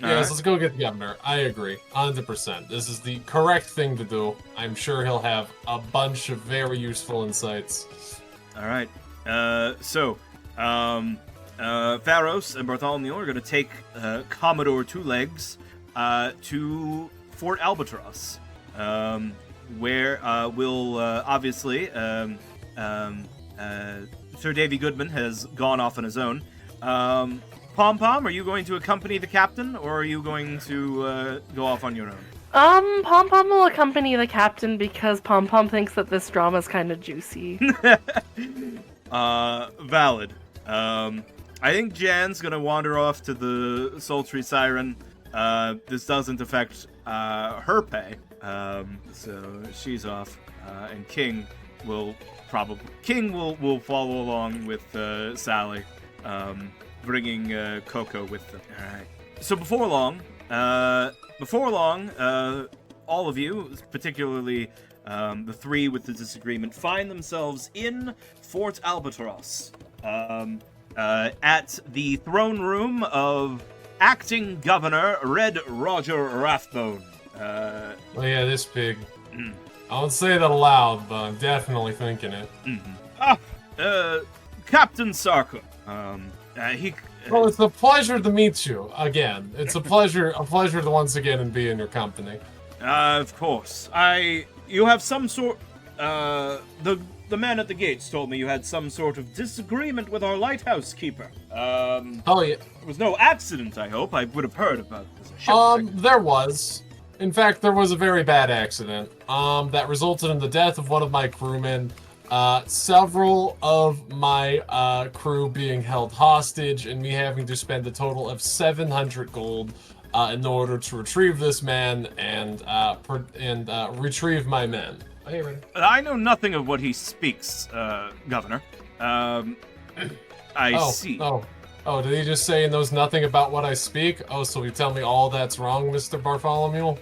All Yes, right. let's go get the governor. I agree. 100%. This is the correct thing to do. I'm sure he'll have a bunch of very useful insights. All right. Pharos and Bartholomew are going to take Commodore Two Legs to Fort Albatross, where we'll obviously Sir Davy Goodman has gone off on his own. Pom Pom, are you going to accompany the captain, or are you going to go off on your own? Pom Pom will accompany the captain because Pom Pom thinks that this drama's kind of juicy. Valid. I think Jan's gonna wander off to the Sultry Siren. This doesn't affect her pay, so she's off. And King will follow along with Sally, bringing Coco with them. All right. So before long, all of you, particularly the three with the disagreement, find themselves in Fort Albatross, at the throne room of Acting Governor Red Roger Rathbone. Oh yeah, this pig. I won't say that aloud, but I'm definitely thinking it. Captain Sarko. Well, it's a pleasure to meet you again. It's a pleasure to once again be in your company. Of course. You have some sort... The man at the gates told me you had some sort of disagreement with our lighthouse keeper. Oh yeah. It was no accident, I hope. I would have heard about this. Shipwreck. There was. In fact, there was a very bad accident. That resulted in the death of one of my crewmen. Several of my crew being held hostage, and me having to spend a total of 700 gold in order to retrieve this man and retrieve my men. Hey, Ray. I know nothing of what he speaks, Governor. I see. Oh, did he just say he knows nothing about what I speak? Oh, so you tell me all that's wrong, Mr. Bartholomew?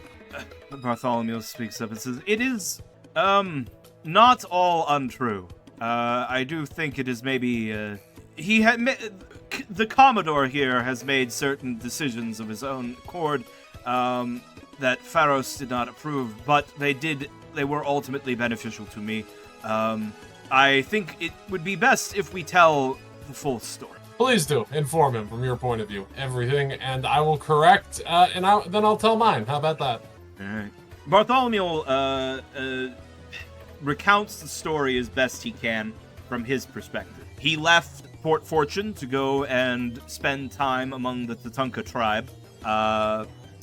Bartholomew speaks up and says, it is, not all untrue. I do think it is maybe, the Commodore here has made certain decisions of his own accord, that Pharos did not approve, but they were ultimately beneficial to me. I think it would be best if we tell the full story. Please do. Inform him from your point of view. Everything, and I will correct, then I'll tell mine. How about that? Alright. Bartholomew recounts the story as best he can from his perspective. He left Port Fortune to go and spend time among the Tatunka tribe,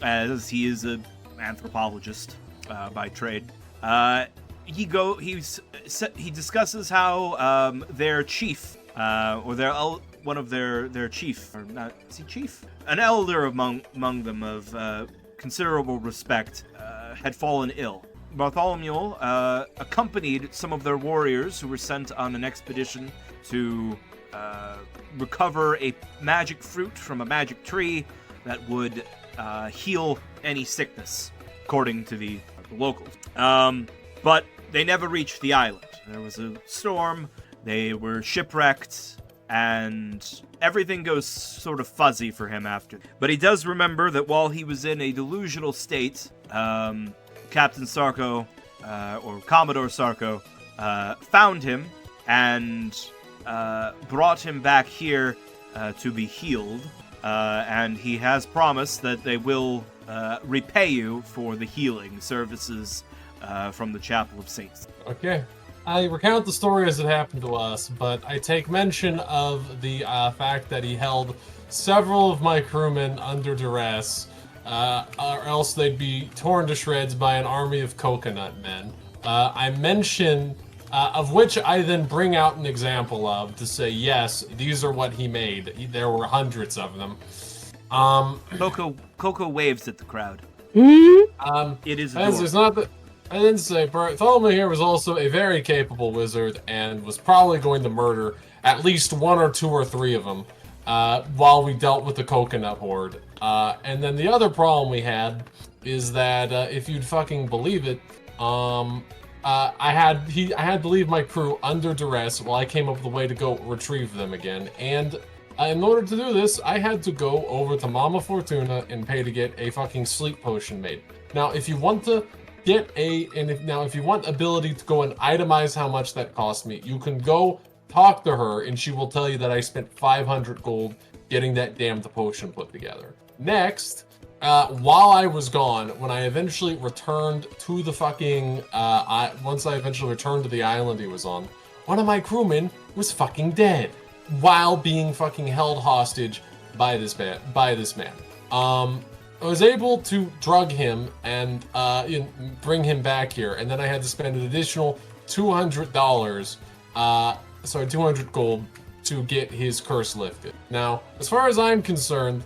as he is an anthropologist by trade. He discusses how their chief, or one of their chief, or not, is he chief? An elder among them of considerable respect, had fallen ill. Bartholomew accompanied some of their warriors who were sent on an expedition to recover a magic fruit from a magic tree that would heal any sickness, according to the locals. But they never reached the island. There was a storm, they were shipwrecked, and everything goes sort of fuzzy for him after. But he does remember that while he was in a delusional state, Captain Sarko, or Commodore Sarko, found him and brought him back here to be healed. And he has promised that they will repay you for the healing services from the Chapel of Saints. Okay. I recount the story as it happened to us, but I take mention of the fact that he held several of my crewmen under duress, or else they'd be torn to shreds by an army of coconut men. I mention, of which I then bring out an example of to say, yes, these are what he made. There were hundreds of them. Coco waves at the crowd. It is as there's adorable. not that. I didn't say Bartholomew here was also a very capable wizard and was probably going to murder at least 1 or 2 or 3 of them while we dealt with the coconut horde. And then the other problem we had is that if you'd fucking believe it, I had to leave my crew under duress while I came up with a way to go retrieve them again. And in order to do this, I had to go over to Mama Fortuna and pay to get a fucking sleep potion made. Now, if you want to if you want ability to go and itemize how much that cost me, you can go talk to her and she will tell you that I spent 500 gold getting that damned potion put together. Next, while I was gone, when I eventually returned to the fucking, once I eventually returned to the island he was on, one of my crewmen was fucking dead while being fucking held hostage by this man. I was able to drug him and bring him back here, and then I had to spend an additional $200, 200 gold to get his curse lifted. Now, as far as I'm concerned,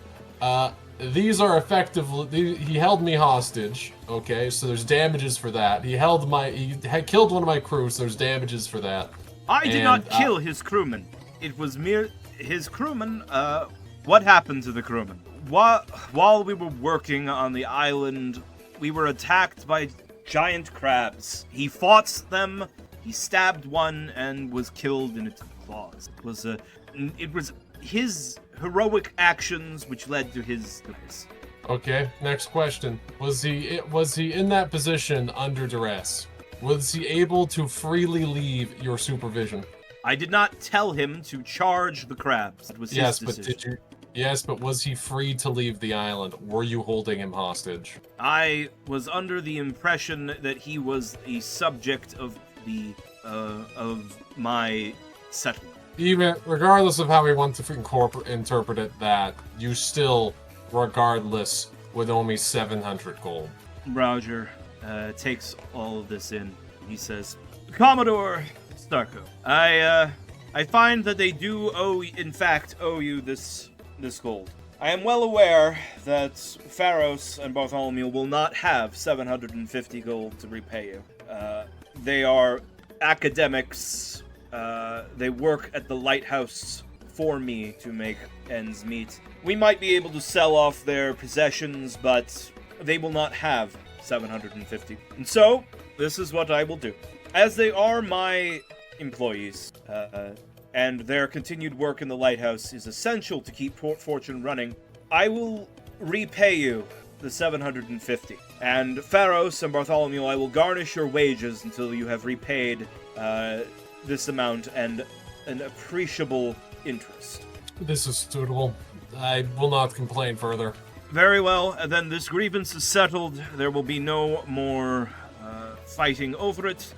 these are effectively, he held me hostage, okay, so there's damages for that. He had killed one of my crew, so there's damages for that. I did not kill his crewman. It was his crewman. What happened to the crewman? While we were working on the island, we were attacked by giant crabs. He fought them, he stabbed one, and was killed in its claws. It was his heroic actions which led to his demise. Okay, next question. Was he in that position under duress? Was he able to freely leave your supervision? I did not tell him to charge the crabs. It was his decision. Yes, but was he free to leave the island? Were you holding him hostage? I was under the impression that he was a subject of my settlement. Even regardless of how we want to interpret it, that you still, regardless, would owe me 700 gold. Roger takes all of this in. He says, Commodore Starko, I find that they do in fact owe you this gold. I am well aware that Pharos and Bartholomew will not have 750 gold to repay you. They are academics. They work at the lighthouse for me to make ends meet. We might be able to sell off their possessions, but they will not have 750. And so, this is what I will do. As they are my employees, and their continued work in the lighthouse is essential to keep Port Fortune running, I will repay you the 750. And Pharos and Bartholomew, I will garnish your wages until you have repaid this amount and an appreciable interest. This is suitable. I will not complain further. Very well, and then this grievance is settled. There will be no more fighting over it.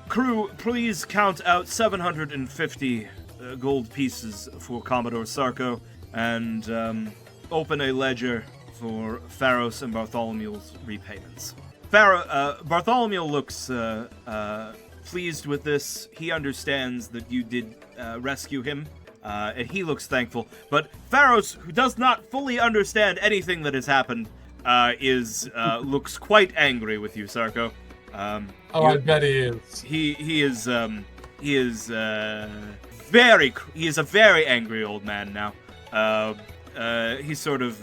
Crew, please count out 750 gold pieces for Commodore Sarko, and open a ledger for Pharos and Bartholomew's repayments. Bartholomew looks pleased with this. He understands that you did rescue him, and he looks thankful. But Pharos, who does not fully understand anything that has happened, looks quite angry with you, Sarko. I bet he is. He is a very angry old man now. He sort of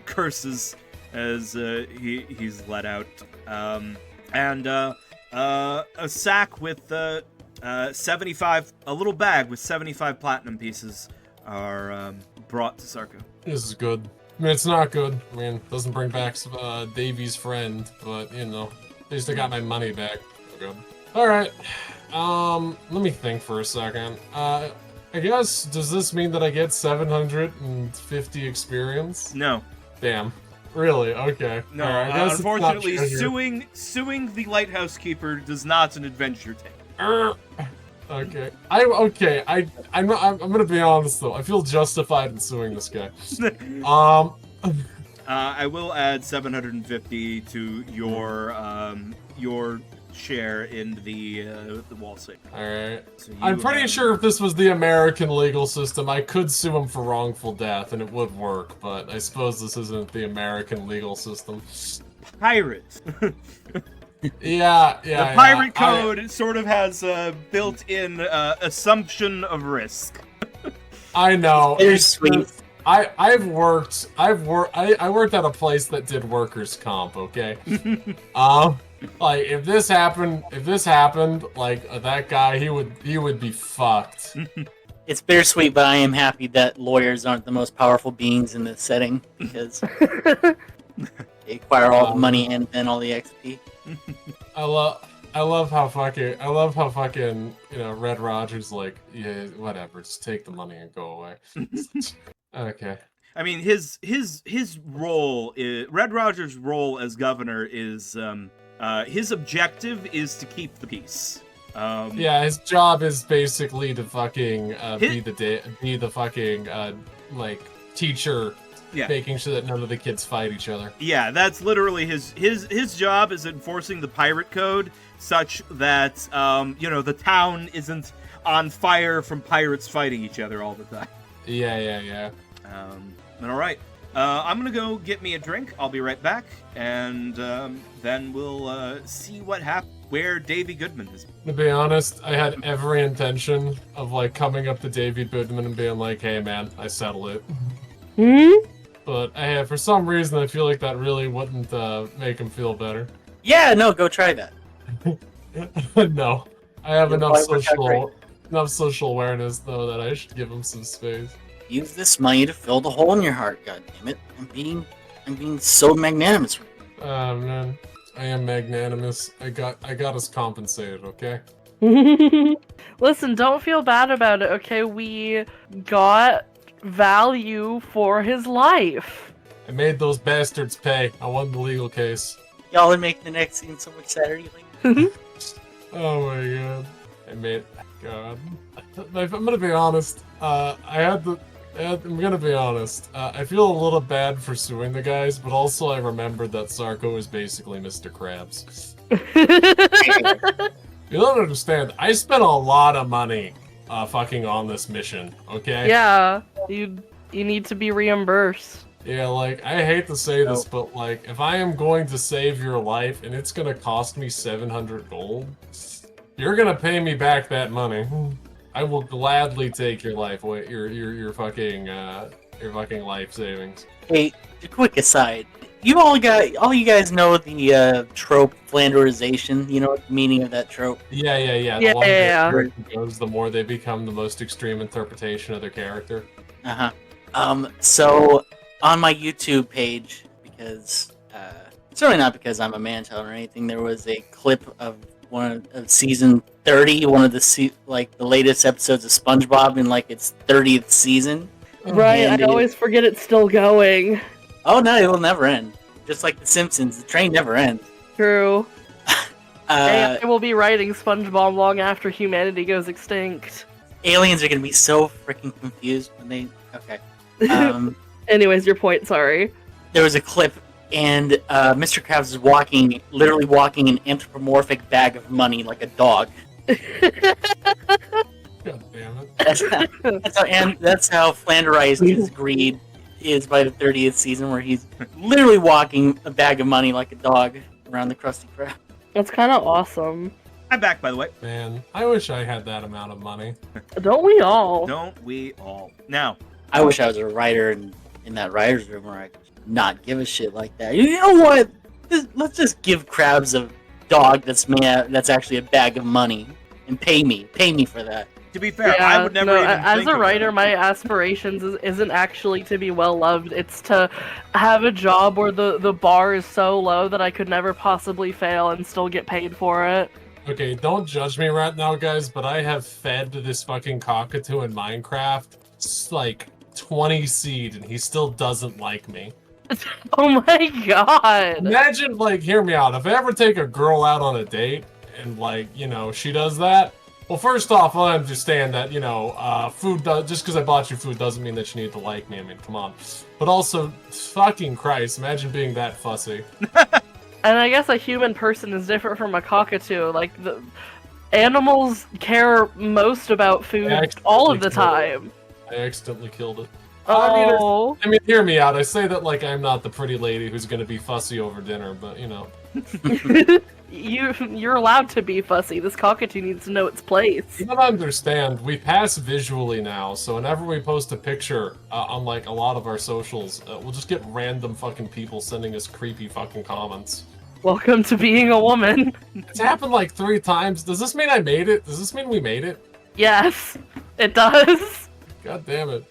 curses as he's let out, and a sack with 75, a little bag with 75 platinum pieces are brought to Sarko. This is good. I mean, it's not good. I mean, it doesn't bring back Davy's friend, but you know. At least I got my money back. Good. Alright. Let me think for a second. I guess, does this mean that I get 750 experience? No. Damn. Really? Okay. No, right, I guess unfortunately, suing the lighthouse keeper does not an adventure take. Okay. I'm gonna be honest though. I feel justified in suing this guy. I will add 750 to your share in the wall save. Alright. So I'm pretty sure if this was the American legal system, I could sue him for wrongful death and it would work, but I suppose this isn't the American legal system. Pirates. Yeah. The pirate code sort of has a built-in assumption of risk. I know. Bittersweet. I worked at a place that did workers' comp, okay? Like if this happened, like that guy, he would be fucked. It's bittersweet, but I am happy that lawyers aren't the most powerful beings in this setting because they acquire all the money and then all the XP. I love how fucking Red Roger's like, yeah, whatever, just take the money and go away. Okay. I mean, his role is Red Roger's role as governor is his objective is to keep the peace. Yeah, his job is basically to fucking be the fucking like teacher, making sure that none of the kids fight each other. Yeah, that's literally his job is enforcing the pirate code such that the town isn't on fire from pirates fighting each other all the time. Yeah. All right. I'm gonna go get me a drink. I'll be right back, and then we'll see what happens. Where Davy Goodman is. To be honest, I had every intention of like coming up to Davy Goodman and being like, "Hey, man, I settled it." But for some reason, I feel like that really wouldn't make him feel better. Yeah, no, go try that. No, I have enough social awareness though that I should give him some space. Use this money to fill the hole in your heart. God damn it! I'm being so magnanimous. Oh man, I am magnanimous. I got us compensated. Okay. Listen, don't feel bad about it. Okay, we got value for his life. I made those bastards pay. I won the legal case. Y'all are making the next scene so much sadder. Oh my god. God. I'm gonna be honest. I'm gonna be honest. I feel a little bad for suing the guys, but also I remembered that Sarko is basically Mr. Krabs. You don't understand. I spent a lot of money fucking on this mission, okay? Yeah, you need to be reimbursed. Yeah, like, I hate to say this, but, like, if I am going to save your life and it's gonna cost me 700 gold, you're gonna pay me back that money. I will gladly take your life away, your fucking life savings. Hey, a quick aside. All you guys know the trope Flanderization. You know what the meaning of that trope? Yeah. Yeah. The longer the character goes, the more they become the most extreme interpretation of their character. So on my YouTube page, because certainly not because I'm a man-child or anything, there was a clip of one of season 30, one of the latest episodes of SpongeBob in like its 30th season. Right, and I always forget it's still going. Oh no, it will never end. Just like The Simpsons, the train never ends. True. AI will be writing SpongeBob long after humanity goes extinct. Aliens are gonna be so freaking confused when they. Okay. Anyways, your point. Sorry. There was a clip, and Mr. Krabs is literally walking an anthropomorphic bag of money like a dog. God damn it. That's how Flanderized his greed is by the 30th season, where he's literally walking a bag of money like a dog around the Krusty Krab. That's kind of awesome. I'm back, by the way. Man, I wish I had that amount of money. Don't we all? Don't we all? Now, I wish I was a writer in that writer's room where I could not give a shit like that. You know what? Let's just give Krabs a dog that's actually a bag of money and pay me for that. to be fair, I would never even as think a of writer, that. my aspirations isn't actually to be well loved. It's to have a job where the bar is so low that I could never possibly fail and still get paid for it. Okay, don't judge me right now, guys, but I have fed this fucking cockatoo in Minecraft like 20 seed, and he still doesn't like me. Oh my god! Imagine, like, hear me out. If I ever take a girl out on a date, and, like, you know, she does that, well, first off, I understand that, you know, just because I bought you food doesn't mean that you need to like me. I mean, come on. But also, fucking Christ, imagine being that fussy. And I guess a human person is different from a cockatoo. Like, the animals care most about food all of the time. I accidentally killed it. Oh. I mean, hear me out. I say that like I'm not the pretty lady who's gonna be fussy over dinner, but you know. You're allowed to be fussy. This cockatoo needs to know its place. You don't understand. We pass visually now, so whenever we post a picture on like a lot of our socials, we'll just get random fucking people sending us creepy fucking comments. Welcome to being a woman. It's happened like 3 times. Does this mean I made it? Does this mean we made it? Yes, it does. God damn it.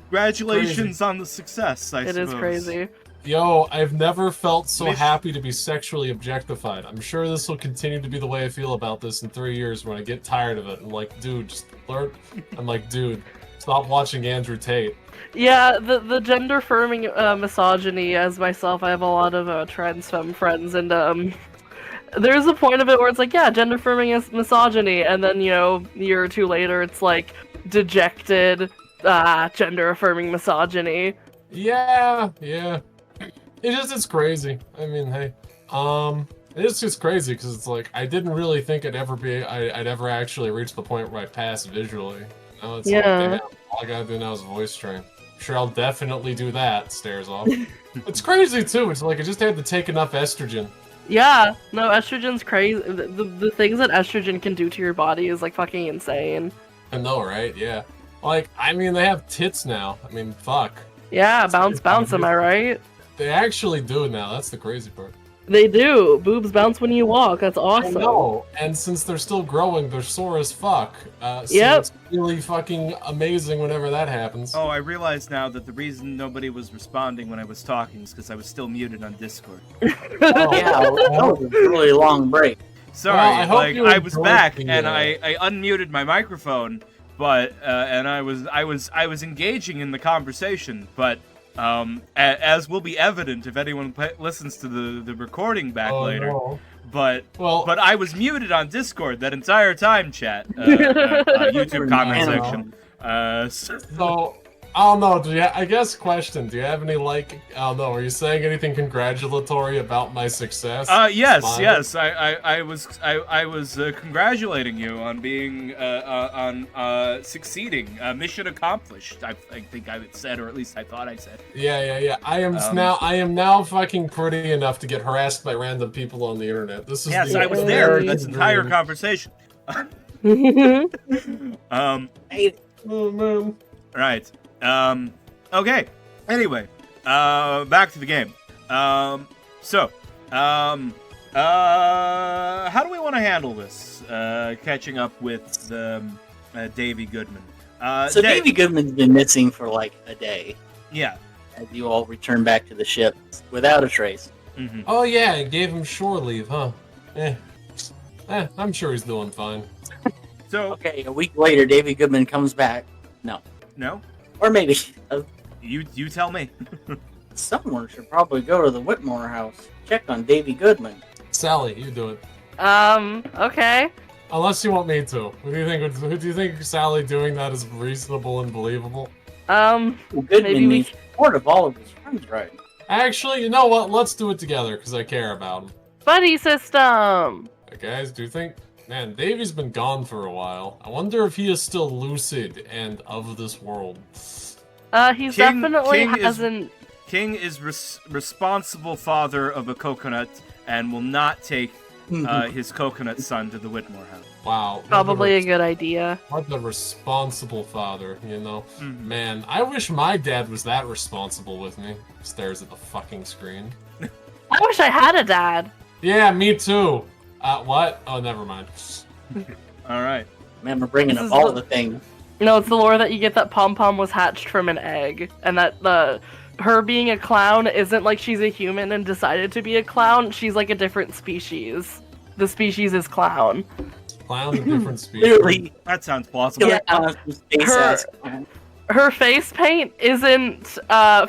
Congratulations on the success, I suppose. It is crazy. Yo, I've never felt so happy to be sexually objectified. I'm sure this will continue to be the way I feel about this in 3 years when I get tired of it. I'm like, dude, just learn. I'm like, dude, stop watching Andrew Tate. Yeah, the gender affirming misogyny. As myself, I have a lot of trans femme friends, and there's a point of it where it's like, yeah, gender affirming is misogyny, and then a year or 2 later, it's like dejected gender affirming misogyny. Yeah. It's crazy. I mean, hey, it's just crazy because it's like I didn't really think I'd ever actually reach the point where I pass visually. Now it's like, damn, all I gotta do now is voice train. I'm sure I'll definitely do that. Stares off. It's crazy too. It's like I just had to take enough estrogen. Yeah, no, estrogen's crazy. The things that estrogen can do to your body is like fucking insane. I know, right? Yeah. Like, I mean, they have tits now. I mean, fuck. Yeah, bounce, am I right? They actually do now. That's the crazy part. They do. Boobs bounce when you walk. That's awesome. I know. And since they're still growing, they're sore as fuck. So it's really fucking amazing whenever that happens. Oh, I realize now that the reason nobody was responding when I was talking is because I was still muted on Discord. Yeah, that was a really long break. Sorry, well, I was back the, and I unmuted my microphone, but and I was engaging in the conversation, but as will be evident if anyone listens to the recording back later. No. But I was muted on Discord that entire time, chat. YouTube comment section. So I don't know. I guess question. Do you have any I don't know. Are you saying anything congratulatory about my success? Yes. I was congratulating you on being on succeeding. Mission accomplished. I think I said, or at least I thought I said. Yeah. I am now fucking pretty enough to get harassed by random people on the internet. This is I was there. That's entire conversation. Oh man. Right. Okay. Anyway, back to the game. How do we want to handle this? Catching up with Davy Goodman. Davy Goodman's been missing for like a day. Yeah. As you all return back to the ship without a trace. Mm-hmm. Oh yeah, I gave him shore leave, huh? I'm sure he's doing fine. So okay, a week later, Davy Goodman comes back. No? Or maybe. You tell me. Someone should probably go to the Whitmore house. Check on Davy Goodman. Sally, you do it. Okay. Unless you want me to. Who do you think Sally doing that is reasonable and believable? Goodman maybe needs support of all of his friends, right? Actually, you know what? Let's do it together, because I care about him. Buddy system! Guys, do you think... Man, Davy's been gone for a while. I wonder if he is still lucid and of this world. He's definitely hasn't... King is responsible father of a coconut and will not take his coconut son to the Whitmore house. Wow. Probably a good idea. What a responsible father, you know? Mm-hmm. Man, I wish my dad was that responsible with me. Stares at the fucking screen. I wish I had a dad. Yeah, me too. What? Oh, never mind. All right. Man, we're bringing up all the things. No, it's the lore that you get that Pom-Pom was hatched from an egg, and that her being a clown isn't like she's a human and decided to be a clown. She's like a different species. The species is clown. Clown, a different species. Literally. That sounds plausible. Yeah. Her face paint isn't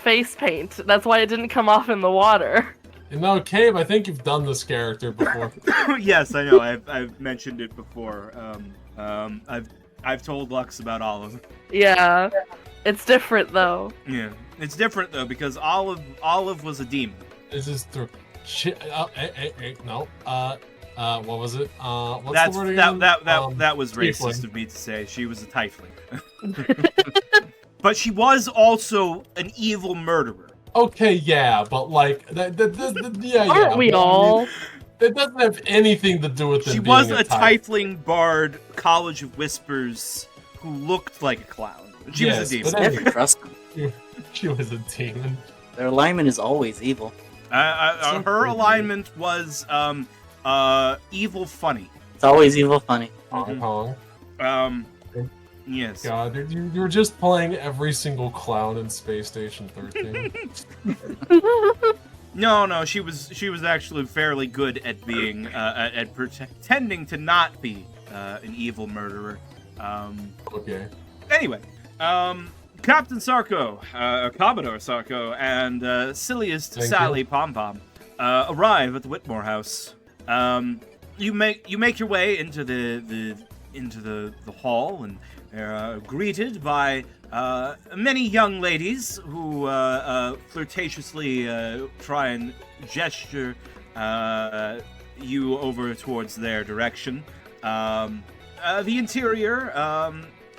face paint. That's why it didn't come off in the water. You know, Cabe, I think you've done this character before. Yes, I know. I've mentioned it before. I've told Lux about Olive. Yeah, it's different though. Yeah, it's different though because Olive was a demon. This is true. No. What was it? What's That's the word again? that was racist tiefling. of me to say. She was a tiefling. But she was also an evil murderer. Okay, yeah, but like yeah, Aren't we but I mean, all? it doesn't have anything to do with them She being was a type. tiefling bard, College of Whispers, who looked like a clown. She was Yes, a demon. but Never trust them. She was a demon. Their alignment is always evil. Her alignment was evil funny. It's always evil funny. Hong Kong. Yes. God, you were just playing every single clown in Space Station 13. No, she was actually fairly good at being at pretending to not be an evil murderer. Okay. Anyway, Captain Sarko, Commodore Sarko, and silliest Thank Sally Pom Pom arrive at the Whitmore house. You make your way into the hall and are greeted by many young ladies who flirtatiously try and gesture you over towards their direction. The interior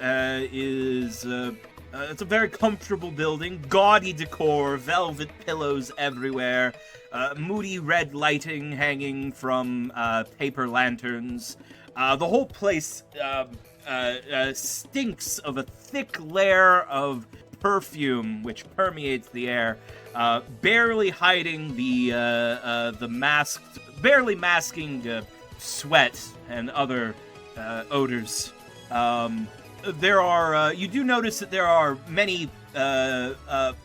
is it's a very comfortable building, gaudy decor, velvet pillows everywhere, moody red lighting hanging from paper lanterns. The whole place stinks of a thick layer of perfume which permeates the air, barely hiding the barely masking sweat and other odors. There are you do notice that there are many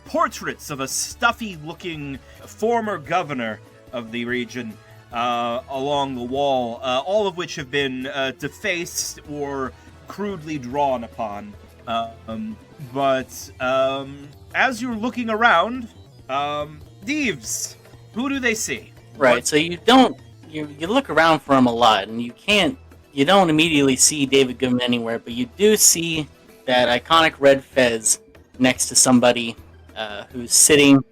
portraits of a stuffy-looking former governor of the region along the wall, all of which have been defaced or crudely drawn upon. But as you're looking around, Deeves, who do they see? Right. So you look around for him a lot, and you don't immediately see David Goodman anywhere, but you do see that iconic red fez next to somebody who's sitting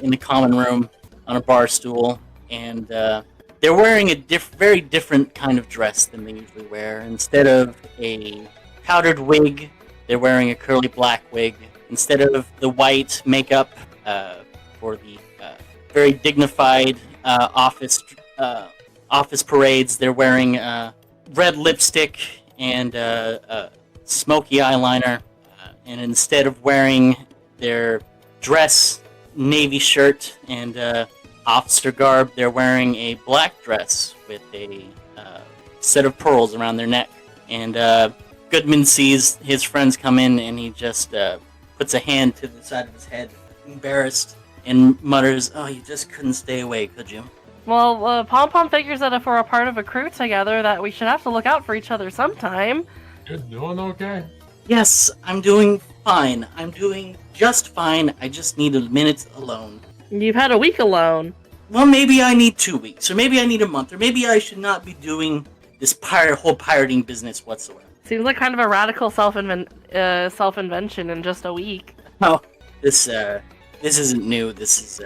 in the common room on a bar stool, and they're wearing a very different kind of dress than they usually wear. Instead of a powdered wig, they're wearing a curly black wig. Instead of the white makeup for the very dignified office parades, they're wearing red lipstick and smoky eyeliner. And instead of wearing their dress, navy shirt, and officer garb, they're wearing a black dress with a set of pearls around their neck. And Goodman sees his friends come in, and he just puts a hand to the side of his head, embarrassed, and mutters, "Oh, you just couldn't stay away, could you?" Well, Pom Pom figures that if we're a part of a crew together, that we should have to look out for each other sometime. You're doing okay. Yes, I'm doing fine. I'm doing just fine. I just need a minute alone. You've had a week alone. Well, maybe I need 2 weeks, or maybe I need a month, or maybe I should not be doing this whole pirating business whatsoever. Seems like kind of a radical self-invention in just a week. Oh, this isn't new. This is,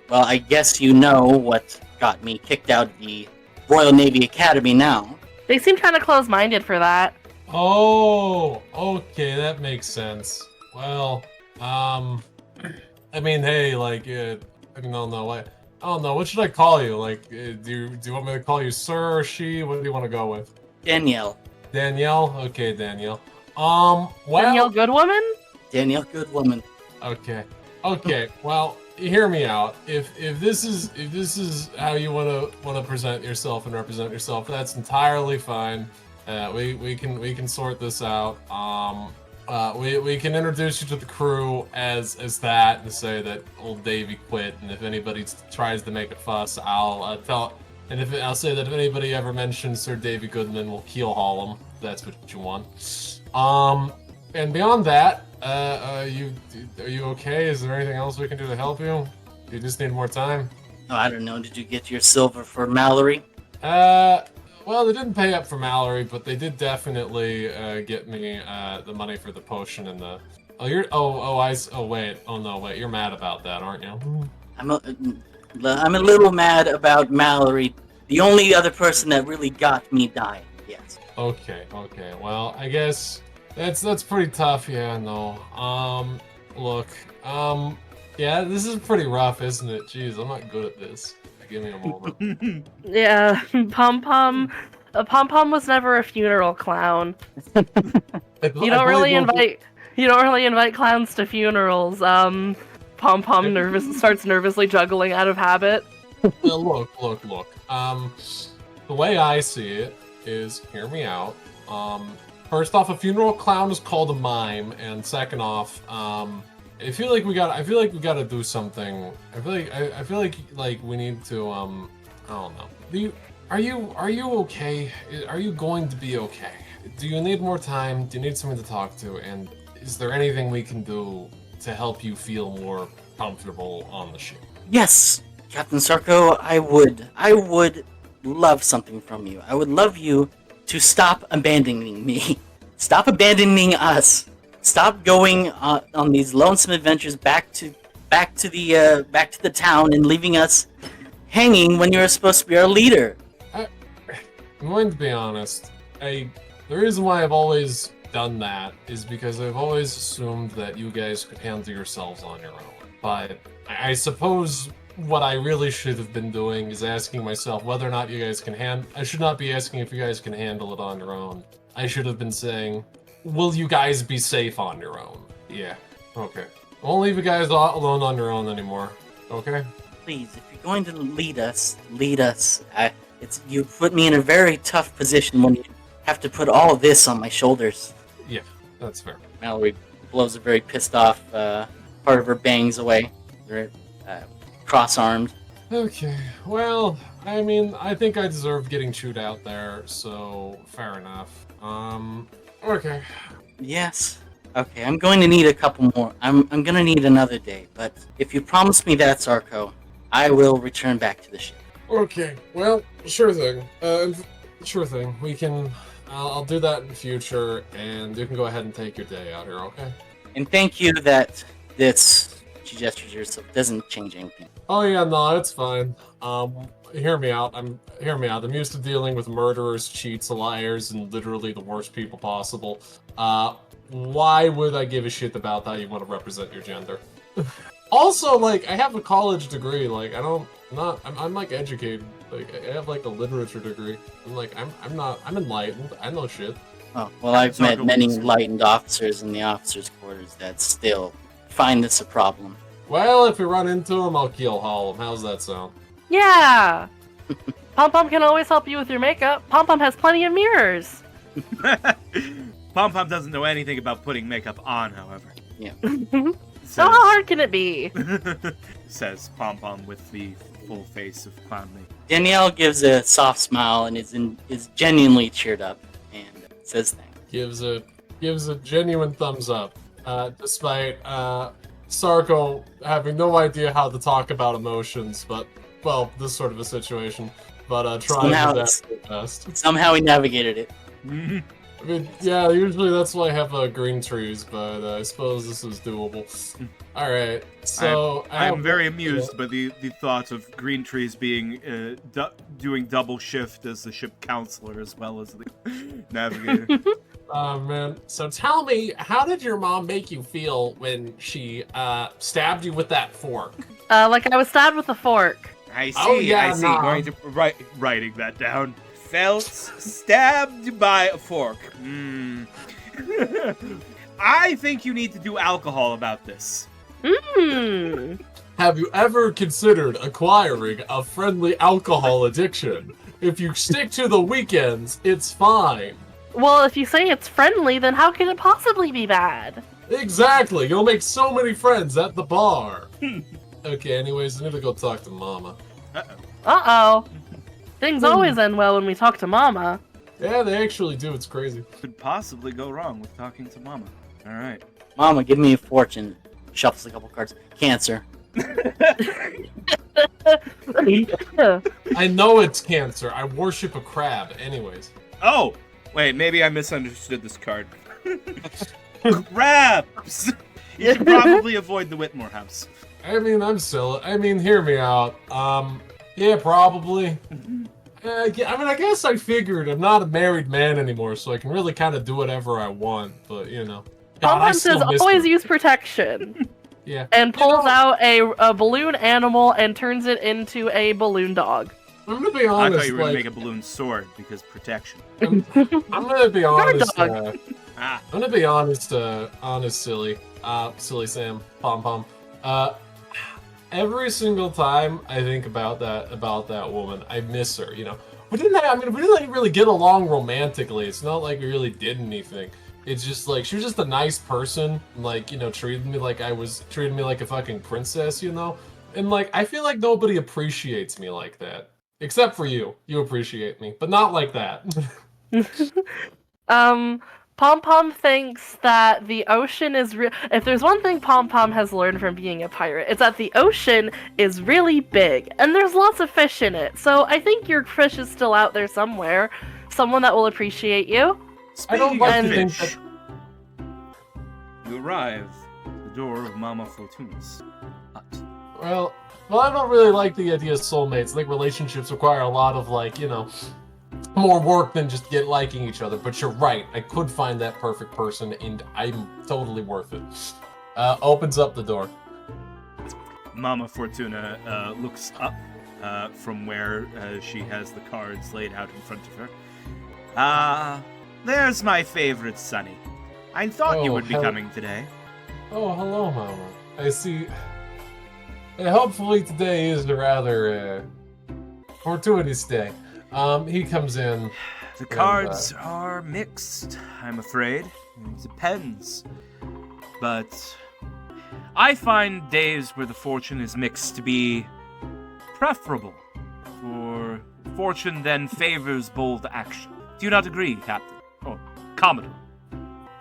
well, I guess you know what got me kicked out of the Royal Navy Academy now. They seem kind of close-minded for that. Oh, okay, that makes sense. Well, I mean, hey, like, I don't know, like, I don't know, what should I call you? Like, do you want me to call you sir or she? What do you want to go with? Danielle. Danielle? Okay, Danielle. Well... Danielle Goodwoman? Danielle Goodwoman. Okay. Okay, well, hear me out. If this is how you wanna present yourself and represent yourself, that's entirely fine. We can sort this out. We can introduce you to the crew as that and say that old Davey quit, and if anybody tries to make a fuss, I'll say that if anybody ever mentions Sir Davy Goodman, we'll keel haul him. If that's what you want. And beyond that, are you okay? Is there anything else we can do to help you? You just need more time. Oh, I don't know. Did you get your silver for Mallory? Well, they didn't pay up for Mallory, but they did definitely get me the money for the potion and the. Oh, you're. Wait. Oh no, wait. You're mad about that, aren't you? I'm a little mad about Mallory. The only other person that really got me dying. Yes. Okay. Well, I guess that's pretty tough. Yeah. No. Look. Yeah. This is pretty rough, isn't it? Jeez, I'm not good at this. Give me a moment. Yeah, Pom Pom. Pom Pom was never a funeral clown. You don't really invite clowns to funerals. Pom Pom starts nervously juggling out of habit. Look. The way I see it is, hear me out. First off, a funeral clown is called a mime, and second off, I feel like we gotta do something. I feel like we need to I don't know. Are you okay? Are you going to be okay? Do you need more time? Do you need someone to talk to? And is there anything we can do to help you feel more comfortable on the ship? Yes, Captain Sarko, I would love something from you. I would love you to stop abandoning me. Stop abandoning us. Stop going on these lonesome adventures back to the town and leaving us hanging when you're supposed to be our leader. I'm going to be honest. The reason why I've always done that is because I've always assumed that you guys could handle yourselves on your own. But I suppose what I really should have been doing is asking myself whether or not you guys can I should not be asking if you guys can handle it on your own. I should have been saying, will you guys be safe on your own? Yeah. Okay. I won't leave you guys alone on your own anymore. Okay? Please, if you're going to lead us. You put me in a very tough position when you have to put all of this on my shoulders. Yeah, that's fair. Mallory blows a very pissed off part of her bangs away. They're cross-armed. Okay, well, I mean, I think I deserve getting chewed out there, so fair enough. Okay. Yes. Okay, I'm going to need a couple more. I'm gonna need another day, but if you promise me that, Sarko, I will return back to the ship. Okay, well, sure thing. Sure thing. I'll do that in the future, and you can go ahead and take your day out here, okay? And thank you that she gestures herself, doesn't change anything. Oh yeah, no, it's fine. Hear me out. I'm used to dealing with murderers, cheats, liars, and literally the worst people possible. Why would I give a shit about how you want to represent your gender? Also, like, I have a college degree. Like, I'm like educated. Like, I have like a literature degree. I'm enlightened. I know shit. Oh, well, I've met many enlightened officers in the officers' quarters that still find this a problem. Well, if we run into them, I'll keel haul them. How's that sound? Yeah! Pom Pom can always help you with your makeup. Pom Pom has plenty of mirrors. Pom Pom doesn't know anything about putting makeup on, however. Yeah. So how hard can it be? Says Pom Pom with the full face of clownly. Danielle gives a soft smile and is genuinely cheered up and says thanks. Gives a genuine thumbs up, despite Sarko having no idea how to talk about emotions, but well, this sort of a situation. But trying his best. Somehow he navigated it. I mean, yeah, usually that's why I have green trees, but I suppose this is doable. Alright, so... I'm very amused by the thought of green trees being doing double shift as the ship counselor as well as the navigator. Oh, man. So tell me, how did your mom make you feel when she stabbed you with that fork? Like I was stabbed with a fork. I see, oh, yeah, I see. Nah. Going to writing that down. Felt stabbed by a fork. I think you need to do alcohol about this. Have you ever considered acquiring a friendly alcohol addiction? If you stick to the weekends, it's fine. Well, if you say it's friendly, then how can it possibly be bad? Exactly. You'll make so many friends at the bar. Okay, anyways, I need to go talk to Mama. Uh-oh. Things always end well when we talk to Mama. Yeah, they actually do. It's crazy. Could possibly go wrong with talking to Mama. All right. Mama, give me a fortune. Shuffles a couple cards. Cancer. I know it's cancer. I worship a crab. Anyways. Oh! Wait, maybe I misunderstood this card. Crabs! You should probably avoid the Whitmore house. I mean, I'm silly. I mean, hear me out. Yeah, probably. Yeah, I mean, I guess I figured I'm not a married man anymore, so I can really kind of do whatever I want, but, you know. God, I Pom says still miss always her. use protection. Yeah. And pulls know- out a balloon animal and turns it into a balloon dog. I'm gonna be I honest, thought you were like, gonna make a balloon sword because protection. I'm gonna be honest, dog. Ah, I'm gonna be honest, silly Sam, Pom. Every single time I think about that woman, I miss her, you know. We didn't really get along romantically. It's not like we really did anything. It's just like, she was just a nice person, like, you know, treated me like a fucking princess, you know? And like, I feel like nobody appreciates me like that. Except for you. You appreciate me, but not like that. Pom Pom thinks that the ocean is real. If there's one thing Pom Pom has learned from being a pirate, it's that the ocean is really big, and there's lots of fish in it. So I think your fish is still out there somewhere. Someone that will appreciate you. I don't speaking like of to think fish, you arrive at the door of Mama Fortuna's hut. Well, I don't really like the idea of soulmates. I think relationships require a lot of, like, you know, more work than just liking each other. But you're right. I could find that perfect person, and I'm totally worth it. Opens up the door. Mama Fortuna looks up from where she has the cards laid out in front of her. There's my favorite Sonny. I thought you would be coming today. Oh, hello, Mama. I see. Hopefully today is a rather fortuitous day. He comes in. The cards are mixed, I'm afraid. It depends. But I find days where the fortune is mixed to be preferable, for fortune then favors bold action. Do you not agree, Captain? Or Commodore?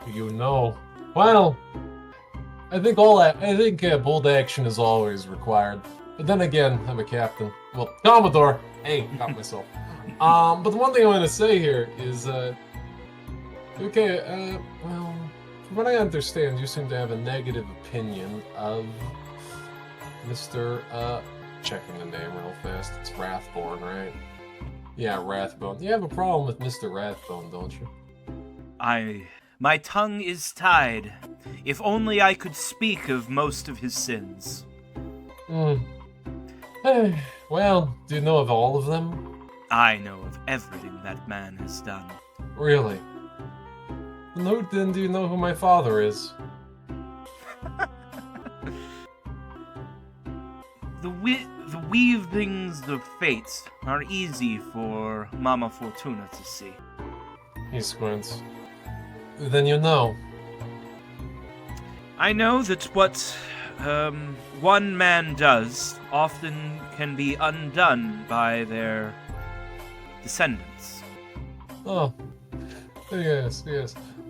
You know. Well, I think bold action is always required. But then again, I'm a captain. Well, Commodore. Hey, got myself. But the one thing I want to say here is, well, from what I understand, you seem to have a negative opinion of Mr. Checking the name real fast. It's Rathborne, right? Yeah, Rathbone. You have a problem with Mr. Rathbone, don't you? My tongue is tied. If only I could speak of most of his sins. Well, do you know of all of them? I know of everything that man has done. Really? Then do you know who my father is? The weavings of fate are easy for Mama Fortuna to see. He squints. Then you know. I know that what one man does often can be undone by their descendants. Oh, yes.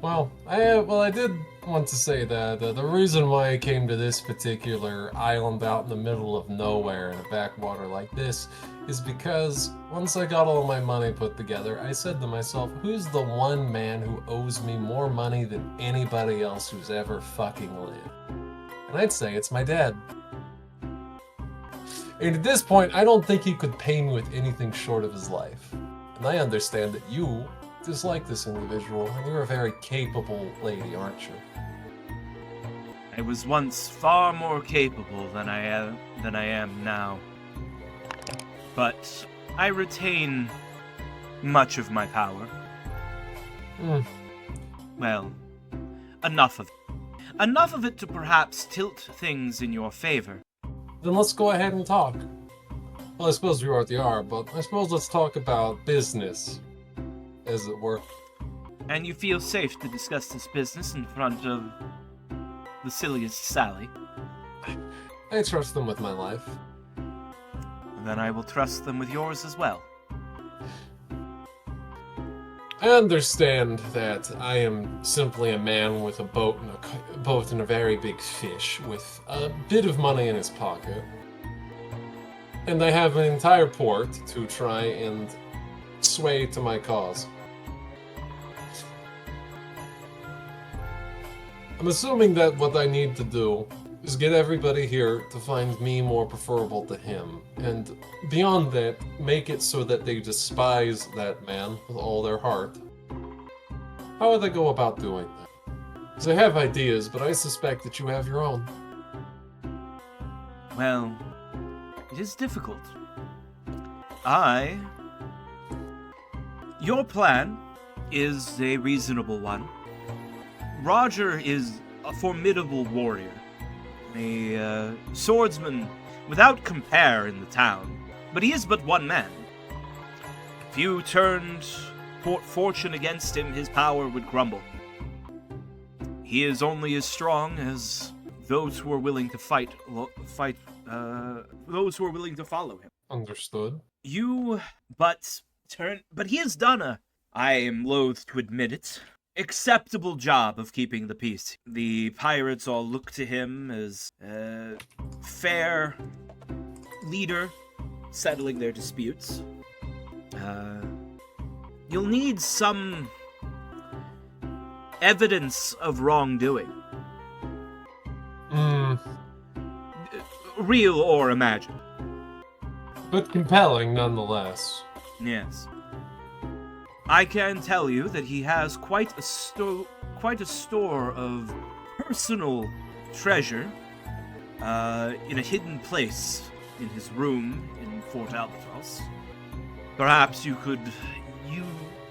Well, I did want to say that the reason why I came to this particular island out in the middle of nowhere in a backwater like this is because once I got all my money put together, I said to myself, who's the one man who owes me more money than anybody else who's ever fucking lived? And I'd say it's my dad. And at this point, I don't think he could pay me with anything short of his life. And I understand that you dislike this individual, and you're a very capable lady, aren't you? I was once far more capable than I am now. But I retain much of my power. Well, enough of it. Enough of it to perhaps tilt things in your favor. Then let's go ahead and talk. Well, I suppose we already are, but I suppose let's talk about business, as it were. And you feel safe to discuss this business in front of the silliest Sally? I trust them with my life. Then I will trust them with yours as well. I understand that I am simply a man with a boat and a very big fish with a bit of money in his pocket. And I have an entire port to try and sway to my cause. I'm assuming that what I need to do is get everybody here to find me more preferable to him. And beyond that, make it so that they despise that man with all their heart. How would they go about doing that? Because I have ideas, but I suspect that you have your own. Well, it is difficult. Your plan is a reasonable one. Roger is a formidable warrior, a swordsman without compare in the town, but he is but one man. If you turned Port Fortune against him, his power would crumble. He is only as strong as those who are willing to fight, those who are willing to follow him. Understood. But he has done I am loath to admit it, acceptable job of keeping the peace. The pirates all look to him as a fair leader, settling their disputes. You'll need some evidence of wrongdoing. Real or imagined. But compelling nonetheless. Yes. I can tell you that he has quite a store of personal treasure in a hidden place in his room in Fort Albatross. Perhaps you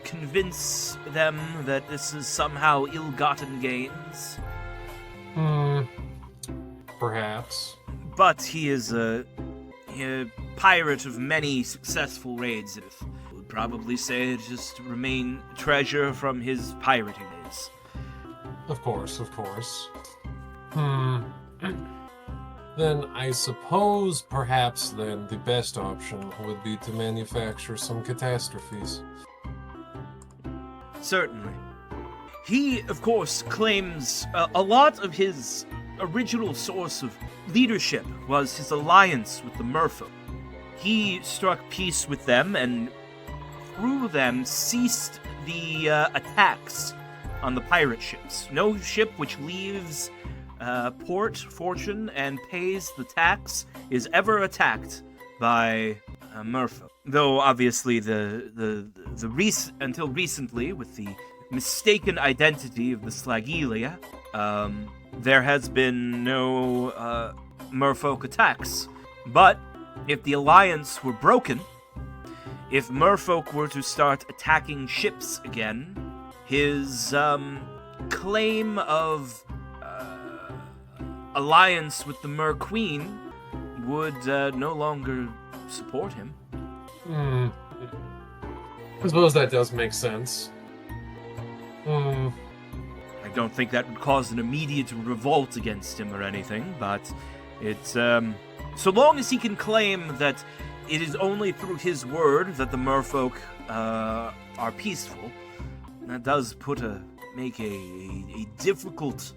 convince them that this is somehow ill-gotten gains. Perhaps. But he is a pirate of many successful raids. I would probably say it just remain treasure from his pirating days. Of course. Then I suppose perhaps then the best option would be to manufacture some catastrophes. Certainly. He, of course, claims a lot of his original source of leadership was his alliance with the merfolk. He struck peace with them and through them ceased the attacks on the pirate ships. No ship which leaves Port Fortune and pays the tax is ever attacked by merfolk. Though obviously until recently, with the mistaken identity of the Slagilia, there has been no merfolk attacks. But if the alliance were broken, if merfolk were to start attacking ships again, his claim of alliance with the Mer Queen would no longer support him. I suppose that does make sense. I don't think that would cause an immediate revolt against him or anything, but it's so long as he can claim that it is only through his word that the merfolk are peaceful, that does make a difficult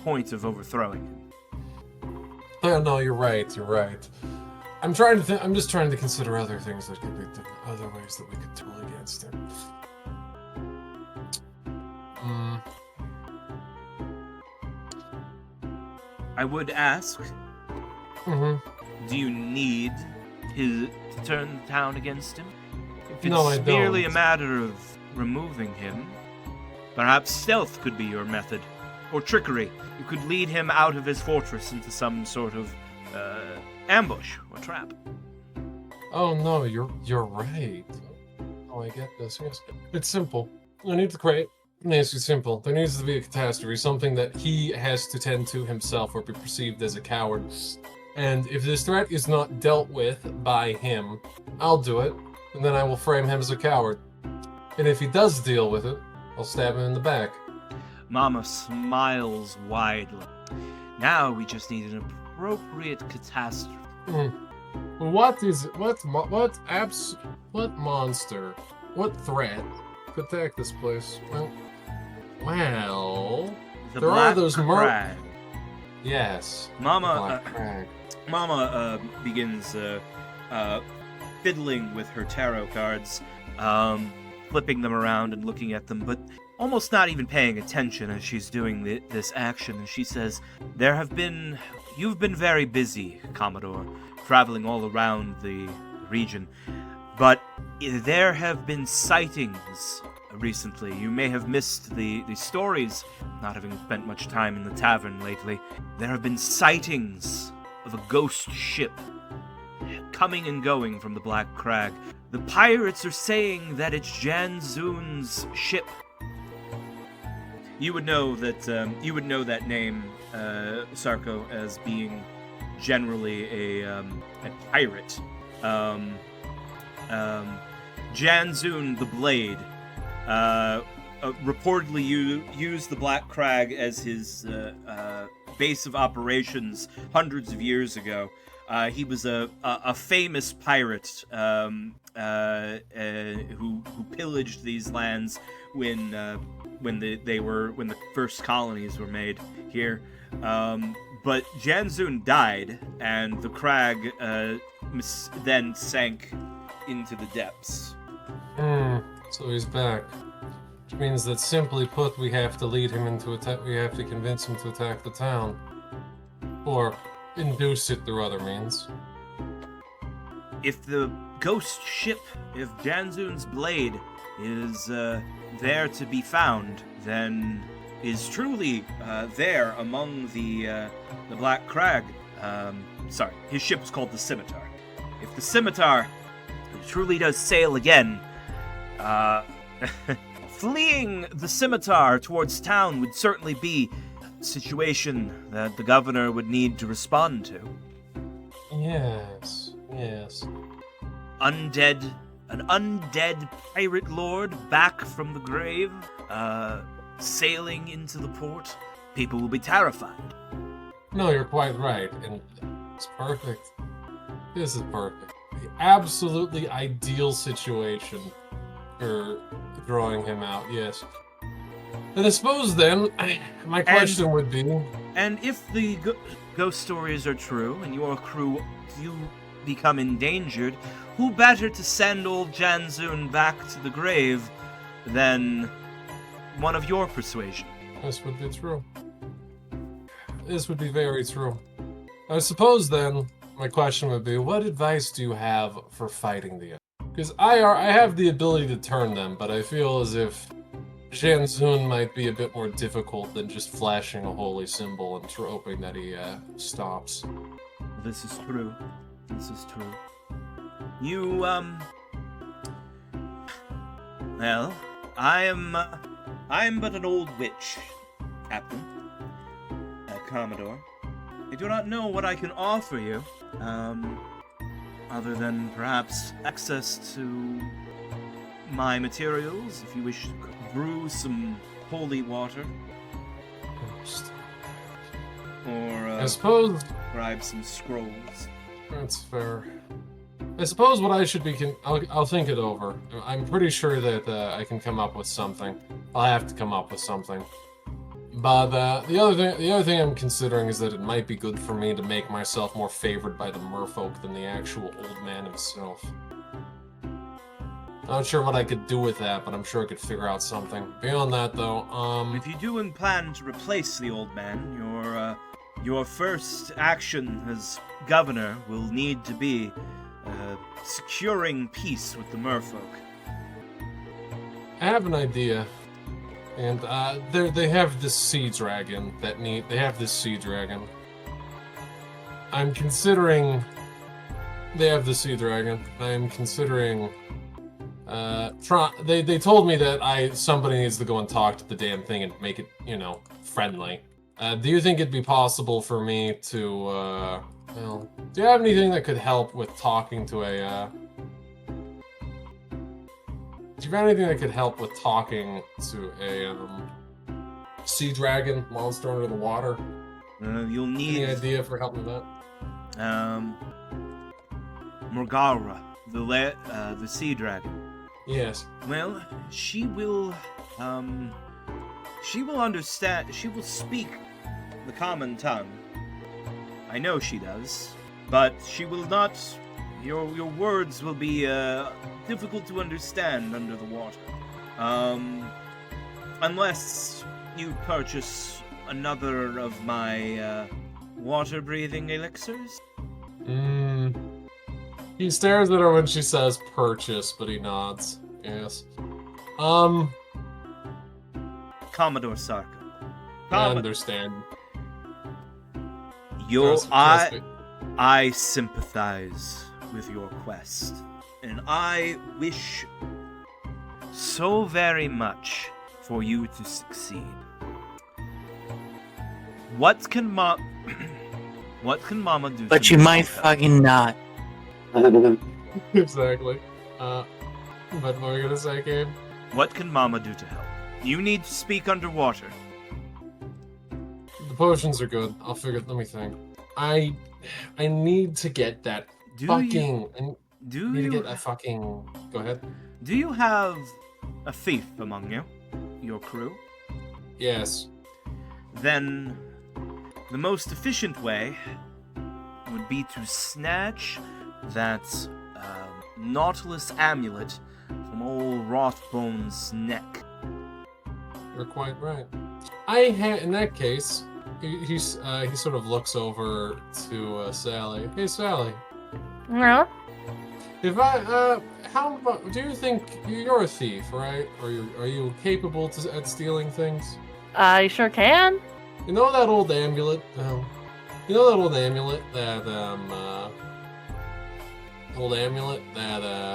point of overthrowing him. Oh, no, you're right. I'm just trying to consider other things that could be other ways that we could tool against him. I would ask, do you need to turn the town against him? If it's No, I don't. merely a matter of removing him, perhaps stealth could be your method, or trickery. You could lead him out of his fortress into some sort of ambush or trap. Oh no, you're right. Oh, I get this. Yes. It's simple. I need to create. It's simple. There needs to be a catastrophe, something that he has to tend to himself or be perceived as a coward. And if this threat is not dealt with by him, I'll do it, and then I will frame him as a coward. And if he does deal with it, I'll stab him in the back. Mama smiles widely. Now we just need an appropriate catastrophe. What monster, what threat could attack this place? Well, The there Black are those Crag. Yes. Mama, Black Crag. Mama begins fiddling with her tarot cards, flipping them around and looking at them, but almost not even paying attention as she's doing this action, and she says, You've been very busy, Commodore, traveling all around the region, but there have been sightings recently. You may have missed the stories, not having spent much time in the tavern lately. There have been sightings of a ghost ship coming and going from the Black Crag. The pirates are saying that it's Janzoon's ship. You would know that name, Sarko, as being generally a pirate. Janzoon the Blade reportedly used the Black Crag as his base of operations hundreds of years ago. He was a famous pirate who pillaged these lands when the first colonies were made here. But Janzoon died, and the Crag then sank into the depths. So he's back. Which means that, simply put, we have to lead him into attack. We have to convince him to attack the town, or induce it through other means. If the ghost ship, if Janzoon's blade is there to be found, then is truly there among the Black Crag. Sorry, his ship is called the Scimitar. If the Scimitar truly does sail again, fleeing the Scimitar towards town would certainly be a situation that the governor would need to respond to. Yes. An undead pirate lord back from the grave, sailing into the port. People will be terrified. No, you're quite right, and it's perfect. This is perfect. The absolutely ideal situation for drawing him out, yes. And I suppose then, my question would be... And if the ghost stories are true, and your crew, you become endangered, who better to send old Janzoon back to the grave than one of your persuasion? This would be true. This would be very true. I suppose then, my question would be, what advice do you have for fighting the enemy? Because I have the ability to turn them, but I feel as if Janzoon might be a bit more difficult than just flashing a holy symbol and hoping that he stops. This is true. You, well, I am but an old witch, Captain, Commodore. I do not know what I can offer you, other than perhaps access to my materials, if you wish to brew some holy water. Or, I suppose... scribe some scrolls. That's fair. I suppose what I should be... I'll think it over. I'm pretty sure that I can come up with something. I'll have to come up with something. But the other thing I'm considering is that it might be good for me to make myself more favored by the merfolk than the actual old man himself. Not sure what I could do with that, but I'm sure I could figure out something. Beyond that, though, If you do plan to replace the old man, your first action as governor will need to be securing peace with the merfolk. I have an idea. And they have this sea dragon they have this sea dragon. I'm considering they have the sea dragon. I'm considering they told me that somebody needs to go and talk to the damn thing and make it, friendly. Do you think it'd be possible for me to do you have anything that could help with talking to a Do you have anything that could help with talking to a sea dragon monster under the water? You'll need... Any idea for helping with that? Morgara, the sea dragon. Yes. Well, she will understand, she will speak the common tongue. I know she does, but she will not... Your words will be difficult to understand under the water. Unless you purchase another of my water-breathing elixirs. He stares at her when she says purchase, but he nods. Yes. Commodore Sarka. I understand. I sympathize with your quest, and I wish so very much for you to succeed. What can Mama do? But you might fucking not. Exactly. What were you gonna say, Gabe? What can Mama do to help? You need to speak underwater. The potions are good. I'll figure. Let me think. I need to get that Go ahead. Do you have a thief among you? Your crew? Yes. Then the most efficient way would be to snatch that Nautilus amulet from old Rathborne's neck. You're quite right. In that case, he sort of looks over to Sally. Hey, Sally. Yeah. If how about? Do you think you're a thief, right? Or are you capable at stealing things? I sure can. You know that old amulet? That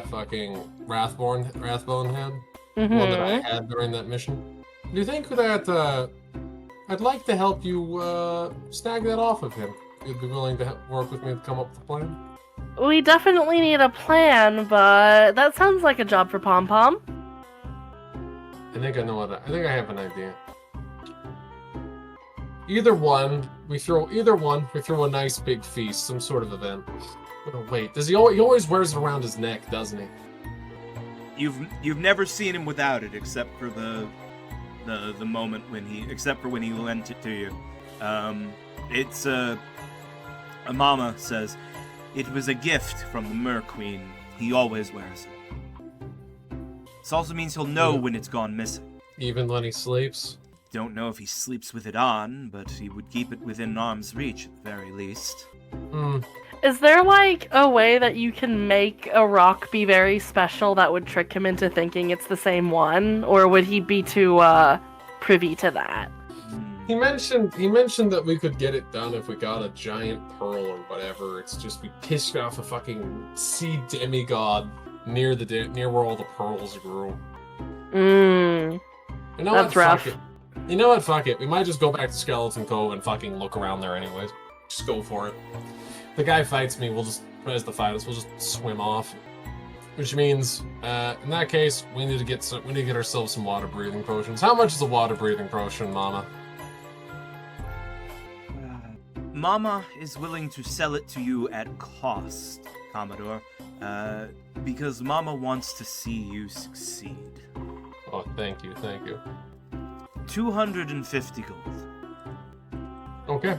fucking Rathborne had? The one that I had during that mission? Do you think that, I'd like to help you, snag that off of him? You'd be willing to work with me to come up with a plan? We definitely need a plan, but that sounds like a job for Pom Pom. I think I have an idea. Either one, we throw a nice big feast, some sort of event. Oh, wait, he always wears it around his neck, doesn't he? You've never seen him without it, except for the moment when he lent it to you. It's Mama says it was a gift from the Mer Queen. He always wears it. This also means he'll know when it's gone missing. Even when he sleeps? Don't know if he sleeps with it on, but he would keep it within arm's reach at the very least. Is there, like, a way that you can make a rock be very special that would trick him into thinking it's the same one? Or would he be too, privy to that? He mentioned that we could get it done if we got a giant pearl or whatever. It's just we pissed off a fucking sea demigod near where all the pearls grew. You know that's rough. Fuck it. You know what? Fuck it. We might just go back to Skeleton Cove and fucking look around there anyways. Just go for it. If the guy fights me, we'll just swim off. Which means, in that case, we need to get ourselves some water breathing potions. How much is a water breathing potion, Mama? Mama is willing to sell it to you at cost, Commodore, because Mama wants to see you succeed. Oh, thank you. 250 gold. Okay.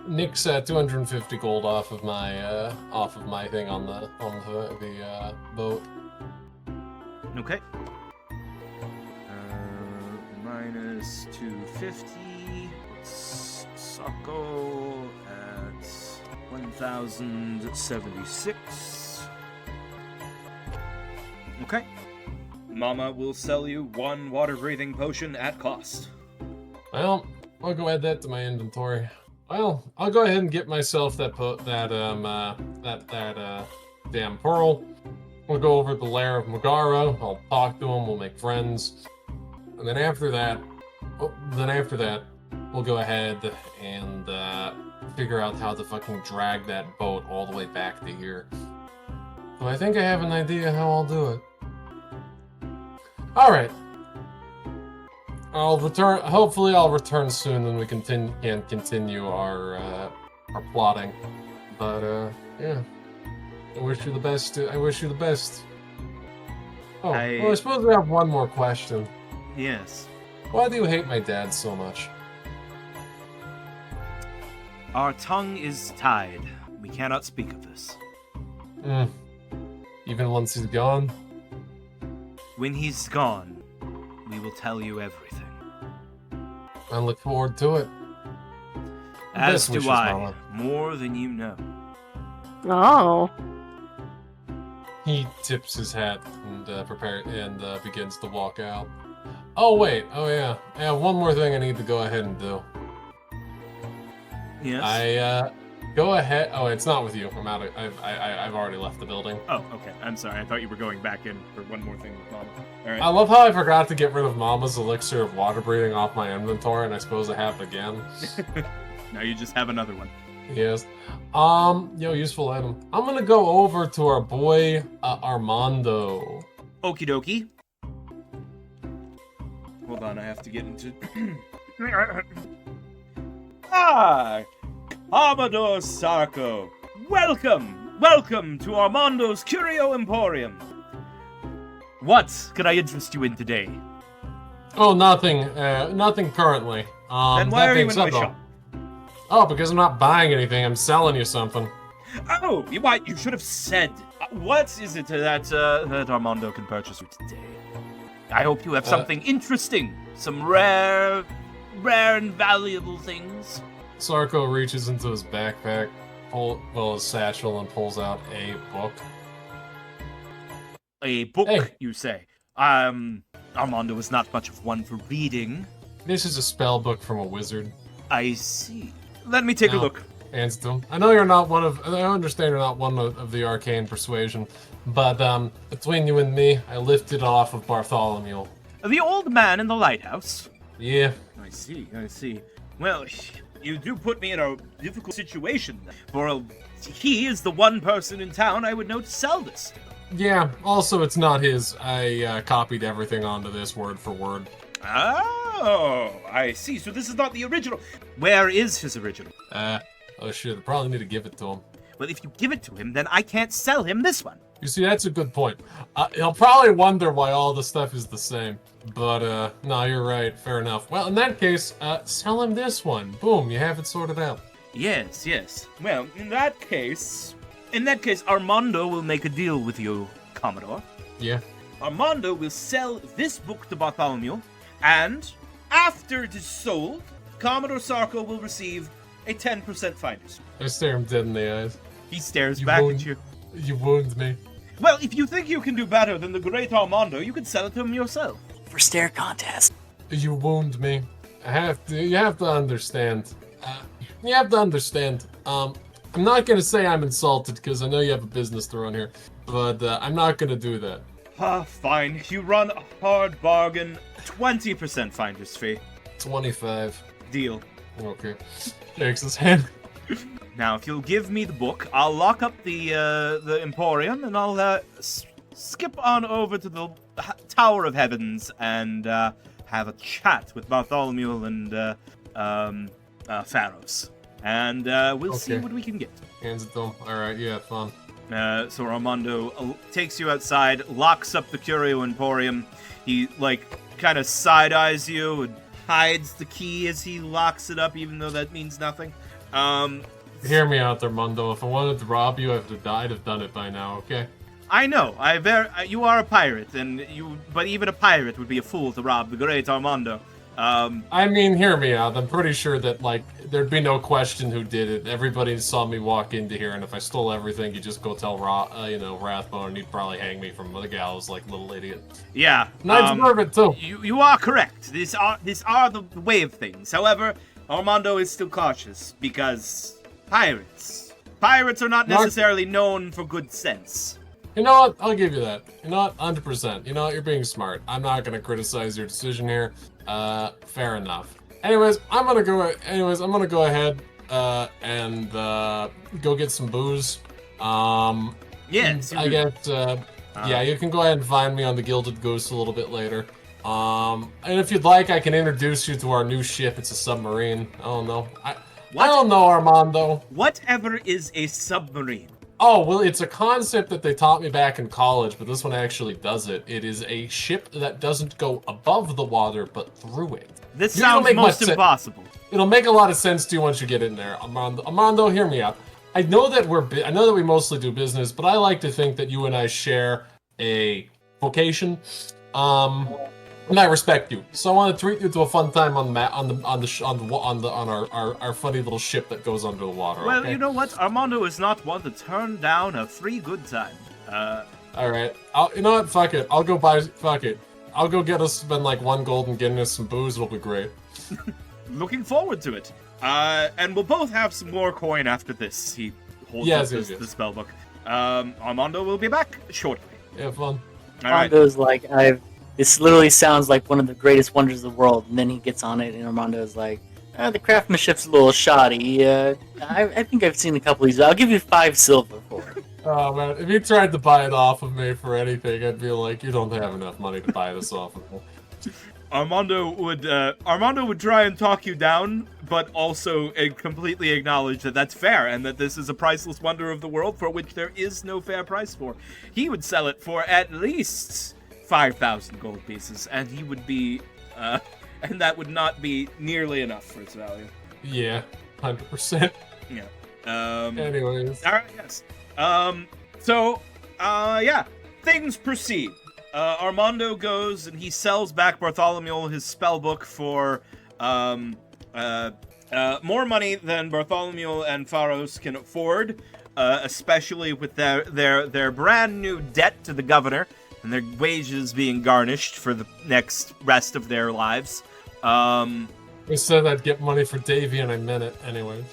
Nick's 250 gold off of my thing on the boat. Okay. Minus 250. Sako at 1,076. Okay. Mama will sell you one water-breathing potion at cost. Well, I'll go add that to my inventory. Well, I'll go ahead and get myself that damn pearl. We'll go over to the lair of Megara. I'll talk to him. We'll make friends, and then after that, we'll go ahead and figure out how to fucking drag that boat all the way back to here. So I think I have an idea how I'll do it. All right. I'll return. Hopefully, I'll return soon, and we can continue our plotting. But yeah, I wish you the best. Oh, well, I suppose we have one more question. Yes. Why do you hate my dad so much? Our tongue is tied. We cannot speak of this. Even once he's gone? When he's gone, we will tell you everything. I look forward to it. As Best do wishes, I, Mama. more than you know. Oh. He tips his hat and begins to walk out. Oh wait, oh yeah, I have one more thing I need to go ahead and do. Yes? Go ahead. Oh, it's not with you. I'm out. I've already left the building. Oh, okay. I'm sorry. I thought you were going back in for one more thing with Mama. All I right. love how I forgot to get rid of Mama's elixir of water breathing off my inventory, and I suppose I have it again. Now you just have another one. Yes. Useful item. I'm gonna go over to our boy Armando. Okie dokie. Hold on, I have to get into. Hi! Commodore Sarko! Welcome to Armando's Curio Emporium! What can I interest you in today? Oh, nothing. Nothing currently. Then why that are you being in my said, though- shop? Oh, because I'm not buying anything. I'm selling you something. Oh, you should have said. What is it that Armando can purchase you today? I hope you have something interesting. Some rare and valuable things. Sarko reaches into his backpack, his satchel, and pulls out a book. A book, Hey. you say? Armando is not much of one for reading. This is a spell book from a wizard. I see. Let me take a Now, look. Hands it to him. I know you're not one of. I understand you're not one of the arcane persuasion, but between you and me, I lifted off of Bartholomew. The old man in the lighthouse. Yeah. I see. Well, you do put me in a difficult situation, for he is the one person in town I would know to sell this. Yeah. Also, it's not his. I copied everything onto this word for word. Oh, I see. So this is not the original. Where is his original? Oh shit. I probably need to give it to him. Well, if you give it to him, then I can't sell him this one. You see, that's a good point. He'll probably wonder why all the stuff is the same. But, no, you're right. Fair enough. Well, in that case, sell him this one. Boom, you have it sorted out. Yes. Well, in that case, Armando will make a deal with you, Commodore. Yeah. Armando will sell this book to Bartholomew, and after it is sold, Commodore Sarko will receive a 10% finder's. I stare him dead in the eyes. He stares You back won't- at you. You wound me. Well, if you think you can do better than the great Armando, you can sell it to him yourself. For stare contest. You wound me. You have to understand. I'm not gonna say I'm insulted, because I know you have a business to run here, but I'm not gonna do that. Fine. You run a hard bargain. 20% finder's fee. 25. Deal. Okay. Shakes his hand. Now, if you'll give me the book, I'll lock up the Emporium, and I'll skip on over to the Tower of Heavens and have a chat with Bartholomew and Pharos. And we'll see Okay. what we can get. Hands it to him. Alright, yeah, fun. So Armando takes you outside, locks up the Curio Emporium. He, kind of side-eyes you and hides the key as he locks it up, even though that means nothing. Hear me out there, Mundo. If I wanted to rob you, I'd have done it by now, okay? I know. You are a pirate, but even a pirate would be a fool to rob the great Armando. I mean, hear me out. I'm pretty sure that, there'd be no question who did it. Everybody saw me walk into here, and if I stole everything, you just go tell Rathborne, and he'd probably hang me from the gallows like little idiot. Yeah. And I deserve it, too. You are correct. These are the way of things. However, Armando is still cautious because pirates are not necessarily known for good sense. You know what? I'll give you that. You know what? 100%. You know what? You're being smart. I'm not gonna criticize your decision here. Fair enough. Anyways, I'm gonna go ahead and go get some booze. Yes. I guess. Yeah, you can go ahead and find me on the Gilded Goose a little bit later. And if you'd like, I can introduce you to our new ship. It's a submarine. I don't know. I don't know, Armando. Whatever is a submarine? Oh, well, it's a concept that they taught me back in college, but this one actually does it. It is a ship that doesn't go above the water, but through it. This You don't sounds make much most sense. impossible. It'll make a lot of sense to you once you get in there. Armando, hear me out. I know that we mostly do business, but I like to think that you and I share a vocation. We're And I respect you, so I want to treat you to a fun time on our funny little ship that goes under the water. Well, okay? you know what? Armando is not one to turn down a free good time. All right. You know what? Fuck it. I'll go buy. Fuck it. I'll go get us spend like 1 gold and getting us some booze. It'll be great. Looking forward to it. And we'll both have some more coin after this. He holds up the spellbook. Armando will be back shortly. Have fun. All right. Armando's like, this literally sounds like one of the greatest wonders of the world. And then he gets on it, and Armando's like, the craftsmanship's a little shoddy. I think I've seen a couple of these. I'll give you 5 silver for it. Oh man, if you tried to buy it off of me for anything, I'd be like, you don't have enough money to buy this off of me. Armando would try and talk you down, but also completely acknowledge that that's fair and that this is a priceless wonder of the world for which there is no fair price for. He would sell it for at least 5,000 gold pieces, and he would be, and that would not be nearly enough for its value. Yeah, 100%. Yeah. Anyways. All right. Yes. Yeah. Things proceed. Armando goes and he sells back Bartholomew his spellbook for more money than Bartholomew and Pharos can afford, especially with their brand new debt to the governor and their wages being garnished for the next rest of their lives. I said I'd get money for Davy and I meant it anyways.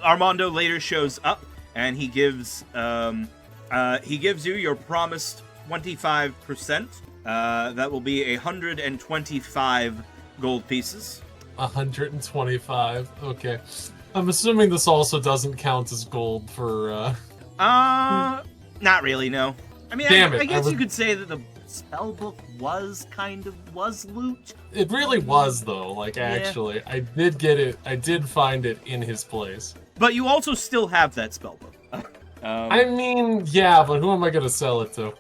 Armando later shows up and he gives you your promised 25%. That will be 125 gold pieces. 125. Okay. I'm assuming this also doesn't count as gold for. Not really. No. I mean, I guess you could say that the spellbook was loot. It really was though. Like actually, I did get it. I did find it in his place. But you also still have that spellbook. I mean, yeah, but who am I gonna sell it to?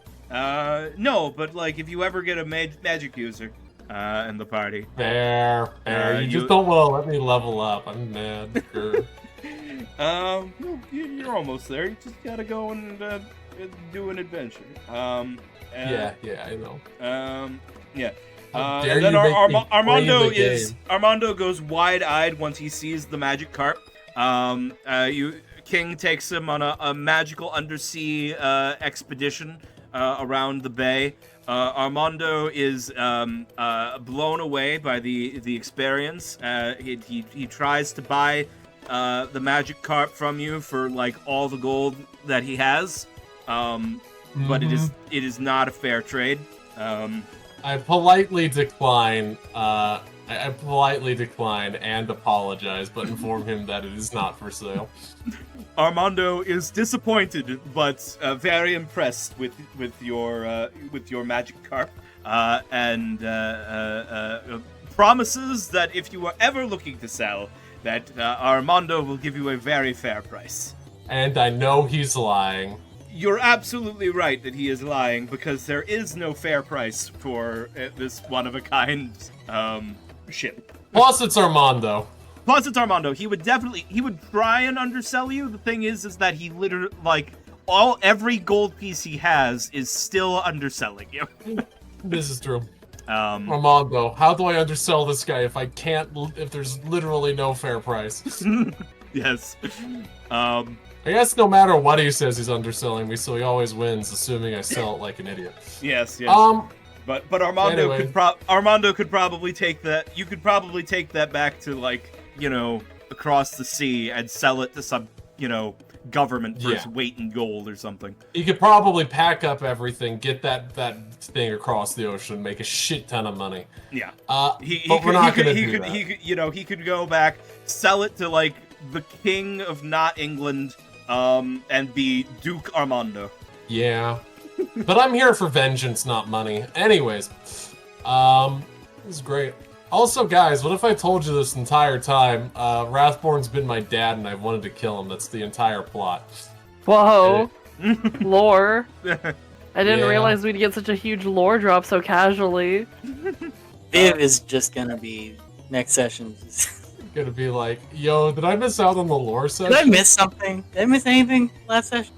No, but like if you ever get a magic user in the party. Fair. You just don't want to let me level up. I'm mad. You're almost there. You just gotta go and do an adventure. Yeah, I know. Yeah. And then Armando goes wide-eyed once he sees the magic carp. King takes him on a magical undersea expedition around the bay. Armando is blown away by the experience. He tries to buy the magic carp from you for like all the gold that he has, but it is not a fair trade. I politely decline. I politely decline and apologize, but inform him that it is not for sale. Armando is disappointed, but very impressed with your magic carp, and promises that if you are ever looking to sell, that Armando will give you a very fair price. And I know he's lying. You're absolutely right that he is lying, because there is no fair price for this one-of-a-kind ship. Plus, it's Armando. He would try and undersell you. The thing is that he literally, every gold piece he has is still underselling you. This is true. Armando, how do I undersell this guy if there's literally no fair price? Yes. I guess no matter what he says, he's underselling me, so he always wins, assuming I sell it like an idiot. Yes. But Armando could probably take that. You could probably take that back to across the sea and sell it to some government for its weight in gold or something. He could probably pack up everything, get that thing across the ocean, make a shit ton of money. Yeah. He could go back, sell it to the king of not England, and be Duke Armando. Yeah. But I'm here for vengeance, not money. Anyways, this is great. Also, guys, what if I told you this entire time, Rathborne's been my dad and I've wanted to kill him? That's the entire plot. Whoa. Lore. I didn't realize we'd get such a huge lore drop so casually. Viv is just gonna be, next session, gonna be like, yo, did I miss out on the lore session? Did I miss something? Did I miss anything last session?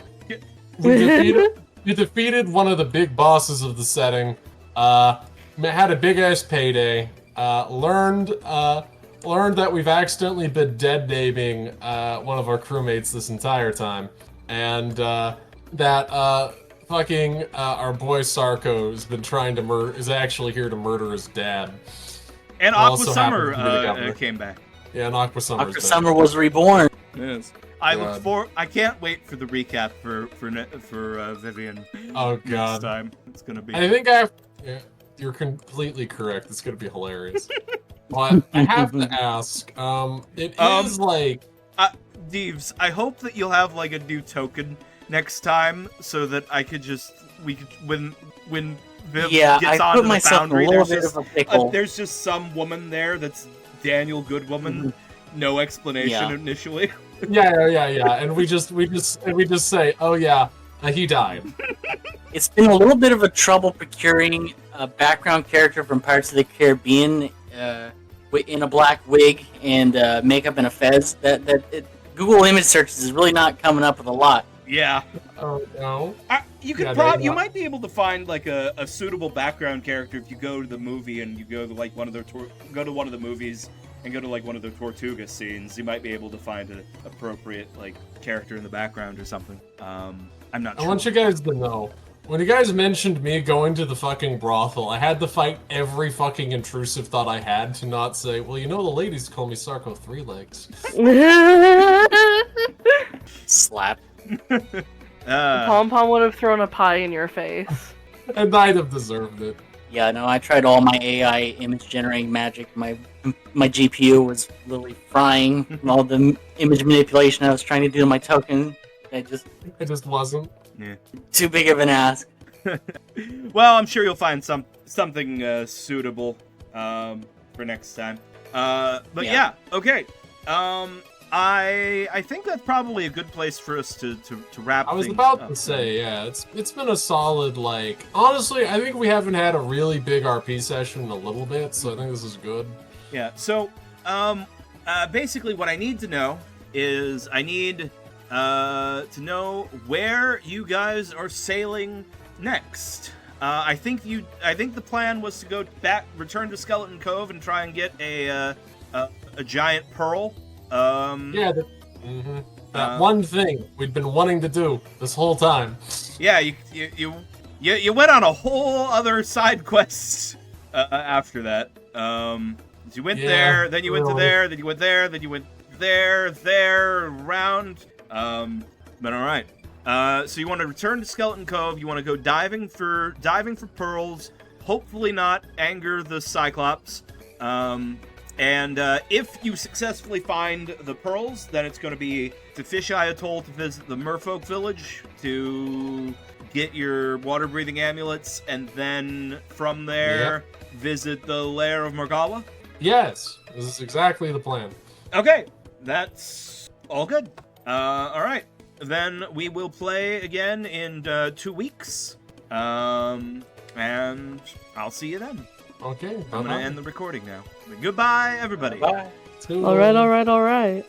You defeated one of the big bosses of the setting. Had a big ass payday. Learned that we've accidentally been dead naming one of our crewmates this entire time, and that fucking our boy Sarko has been trying to is actually here to murder his dad. And Who Aqua also happens to be the Summer governor. came back. Yeah, and Aqua Summer's Dr. back. Summer was reborn. Yes. God. I can't wait for the recap for Vivian Oh next god. time. It's gonna be. I think yeah, you're completely correct. It's gonna be hilarious. But I have to ask, it is like... Deeves, I hope that you'll have like a new token next time, so that when Viv Yeah, gets I onto put the myself in a foundry, little bit of a pickle. there's just some woman there that's Daniel Goodwoman. No explanation Yeah. initially. Yeah, and we just say, oh yeah, he died. It's been a little bit of a trouble procuring a background character from Pirates of the Caribbean in a black wig and makeup and a fez. Google image searches is really not coming up with a lot. Yeah. Oh no. You could you might be able to find like a suitable background character if you go to the movie and you go to like one of the movies and go to like one of the Tortuga scenes. You might be able to find an appropriate like character in the background or something. I'm not sure. I want you guys to know, when you guys mentioned me going to the fucking brothel, I had to fight every fucking intrusive thought I had to not say, well, you know the ladies call me Sarko Three Legs. Slap. Pom Pom would have thrown a pie in your face. And I'd have deserved it. Yeah, no, I tried all my AI image generating magic. My GPU was literally frying from all the image manipulation I was trying to do to my token. It just wasn't. Yeah. Too big of an ask. Well, I'm sure you'll find something suitable for next time. But yeah, okay. I think that's probably a good place for us to wrap. I was things about up. to say, yeah, it's been a solid, like, honestly, I think we haven't had a really big RP session in a little bit, so I think this is good. Yeah. So, basically, what I need to know is I need to know where you guys are sailing next. I think the plan was to return to Skeleton Cove and try and get a giant pearl. That one thing we'd been wanting to do this whole time. Yeah, you went on a whole other side quest after that. You went there, then you went to there, then you went there, then you went there, around. But all right. So you want to return to Skeleton Cove. You want to go diving for pearls. Hopefully not anger the Cyclops. And if you successfully find the pearls, then it's going to be to Fisheye Atoll to visit the Merfolk village to get your water-breathing amulets, and then from there visit the lair of Morgalla. Yes, this is exactly the plan. Okay, that's all good. All right, then we will play again in 2 weeks, and I'll see you then. Okay, I'm gonna end the recording now. Goodbye, everybody. Bye. All right.